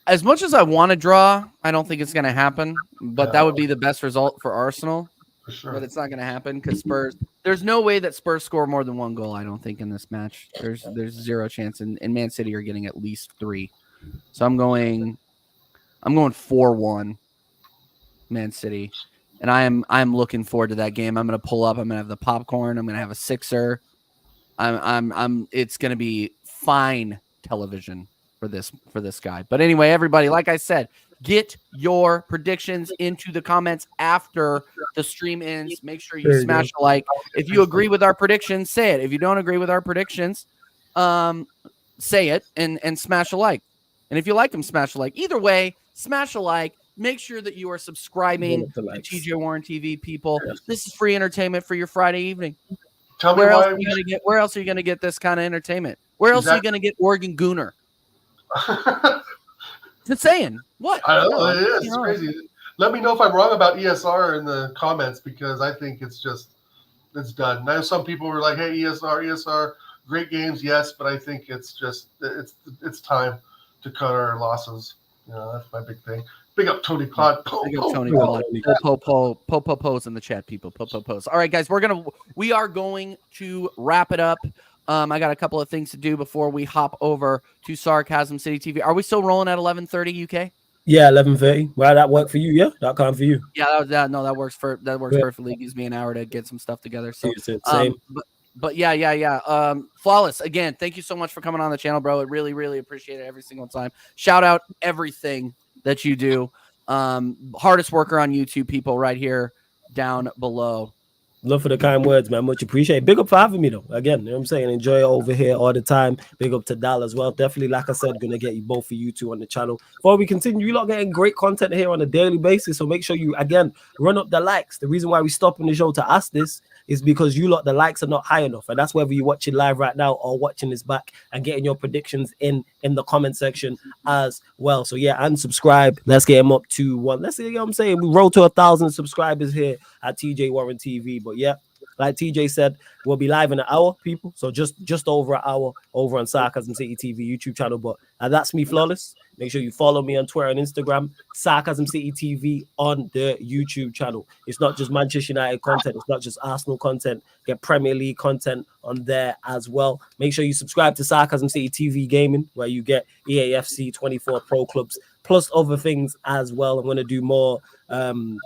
As much as I want to draw, I don't think it's going to happen. But that would be the best result for Arsenal. For sure. but it's not going to happen because Spurs. There's no way that Spurs score more than 1 goal. I don't think in this match. There's zero chance, and Man City are getting at least 3. So I'm going 4-1, Man City, and I'm looking forward to that game. I'm going to pull up. I'm going to have the popcorn. I'm going to have a sixer. It's going to be fine television for this guy. But anyway, everybody, like I said, get your predictions into the comments after the stream ends. Make sure you smash a like. If you agree with our predictions, say it. If you don't agree with our predictions, say it and smash a like. And if you like them, smash a like. Either way, smash a like. Make sure that you are subscribing to TJ Warren TV, people. This is free entertainment for your Friday evening. Tell me Where else why are you gonna get? Where else are you gonna get this kind of entertainment? Where else are you gonna get Oregon Gooner? Just saying. What? I don't know. It is. It's crazy. Let me know if I'm wrong about ESR in the comments because I think it's done. I know some people were like, "Hey, ESR, great games, yes," but I think it's time to cut our losses. That's my big thing. Big up Tony Claude. Big up Tony Claude. Po's in the chat, people. Po's. All right, guys, we are going to wrap it up. I got a couple of things to do before we hop over to Sarcasm City TV. Are we still rolling at 11:30 UK? Yeah, 11:30. Well, that work for you? Yeah, that kind for you. Yeah, that works perfectly. Gives me an hour to get some stuff together. So same. But yeah. Flawless. Again, thank you so much for coming on the channel, bro. I really, really appreciate it every single time. Shout out everything that you do. Hardest worker on YouTube, people, right here down below. Love for the kind words, man. Much appreciated. Big up for having me, though. Again, you know what I'm saying? Enjoy it over here all the time. Big up to Dal as well. Definitely, like I said, going to get you both of you two on the channel. Before we continue, you're not getting great content here on a daily basis. So make sure you, again, run up the likes. The reason why we stop in the show to ask this is because you lot, the likes are not high enough. And that's whether you're watching live right now or watching this back and getting your predictions in the comment section as well. So yeah, and subscribe. Let's get him up to one. Let's see, you know what I'm saying? We roll to 1,000 subscribers here at TJ Warren TV. But yeah, like TJ said, we'll be live in an hour, people. So just over an hour over on Sarcasm City TV YouTube channel. But that's me, Flawless. Make sure you follow me on Twitter and Instagram, Sarcasm City TV on the YouTube channel. It's not just Manchester United content. It's not just Arsenal content. Get Premier League content on there as well. Make sure you subscribe to Sarcasm City TV Gaming, where you get EAFC 24 Pro Clubs, plus other things as well. I'm going to do more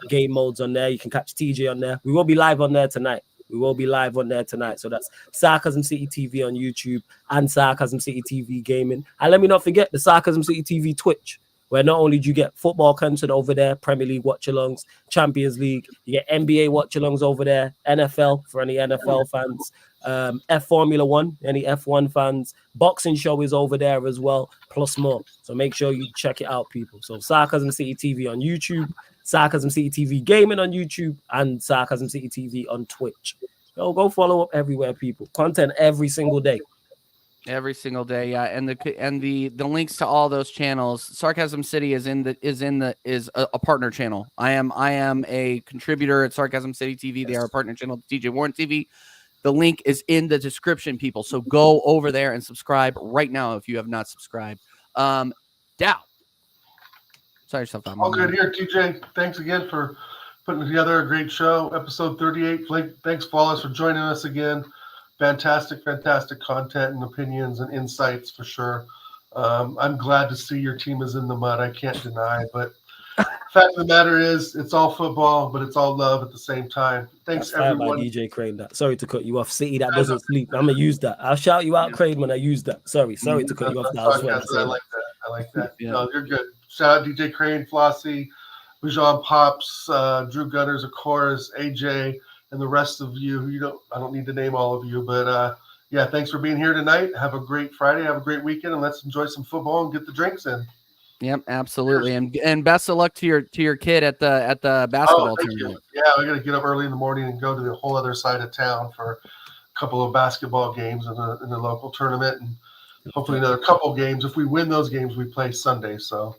game modes on there. You can catch TJ on there. We will be live on there tonight. So that's Sarcasm City TV on YouTube and Sarcasm City TV Gaming. And let me not forget the Sarcasm City TV Twitch, where not only do you get football content over there, Premier League watch-alongs, Champions League, you get NBA watch-alongs over there, NFL for any NFL fans, F Formula One, any F1 fans, boxing show is over there as well, plus more. So make sure you check it out, people. So Sarcasm City TV on YouTube, Sarcasm City TV Gaming on YouTube, and Sarcasm City TV on Twitch. Go follow up everywhere, people. Content every single day. Every single day, yeah. And the links to all those channels. Sarcasm City is a partner channel. I am a contributor at Sarcasm City TV. They are a partner channel to DJ Warren TV. The link is in the description, people. So go over there and subscribe right now if you have not subscribed. Dow. Sorry, yourself. All good here, TJ. Thanks again for putting together a great show. Episode 38. Thanks, Flawless, for joining us again. Fantastic content and opinions and insights for sure. I'm glad to see your team is in the mud. I can't deny, but the fact of the matter is it's all football, but it's all love at the same time. Thanks, everyone. DJ Crane, that. Sorry to cut you off. City that doesn't sleep. I'm going to use that. I'll shout you out, Crane, when I use that. Sorry to cut you off. I like that. Yeah. No, you're good. Shout out DJ Crane, Flossie, Bujan Pops, Drew Gunners, of course, AJ, and the rest of you. I don't need to name all of you, but yeah, thanks for being here tonight. Have a great Friday, have a great weekend, and let's enjoy some football and get the drinks in. Yep, absolutely. And best of luck to your kid at the basketball tournament. Yeah, I got to get up early in the morning and go to the whole other side of town for a couple of basketball games in the local tournament, and hopefully another couple games. If we win those games, we play Sunday. So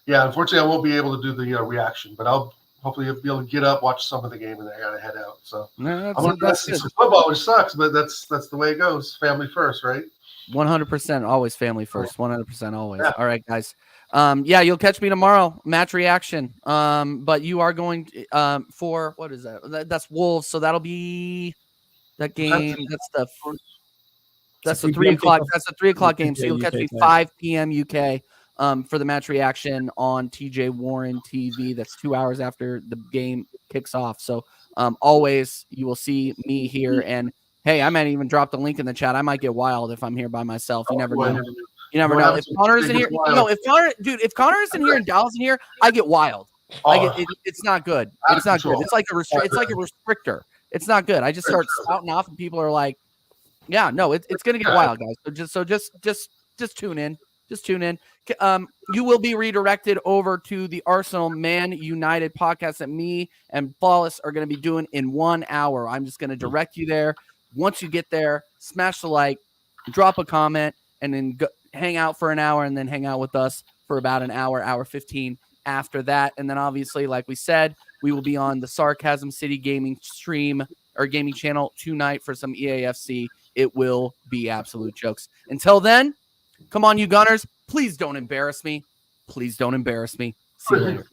yeah, unfortunately, I won't be able to do the reaction, but I'll hopefully be able to get up, watch some of the game, and then I got to head out. So no, I'm going to see some football, which sucks, but that's the way it goes. Family first, right? 100%, always family first. 100% always. Yeah. All right, guys. Yeah, you'll catch me tomorrow. Match reaction. But you are going for what is that? That's Wolves. So that'll be that game. That's the 3 o'clock. That's the 3 o'clock game. So you'll catch me 5 p.m. UK for the match reaction on TJ Warren TV. That's 2 hours after the game kicks off. So always you will see me here. And hey, I might even drop the link in the chat. I might get wild if I'm here by myself. You never know. You never know. If Connor isn't here, if Connor isn't here and Dallas isn't here, I get wild. It's not good. It's not good. It's like a restrictor. It's not good. I just start spouting off, and people are like, "Yeah, no, it's gonna get wild, guys." So just tune in. Just tune in. You will be redirected over to the Arsenal Man United podcast that me and Flawless are going to be doing in 1 hour. I'm just going to direct you there. Once you get there, smash the like, drop a comment, and then hang out for an hour, and then hang out with us for about an hour 15 after that. And then obviously, like we said, we will be on the Sarcasm City gaming stream or gaming channel tonight for some EAFC. It will be absolute jokes. Until then, come on, you Gunners. Please don't embarrass me. Please don't embarrass me. See you later.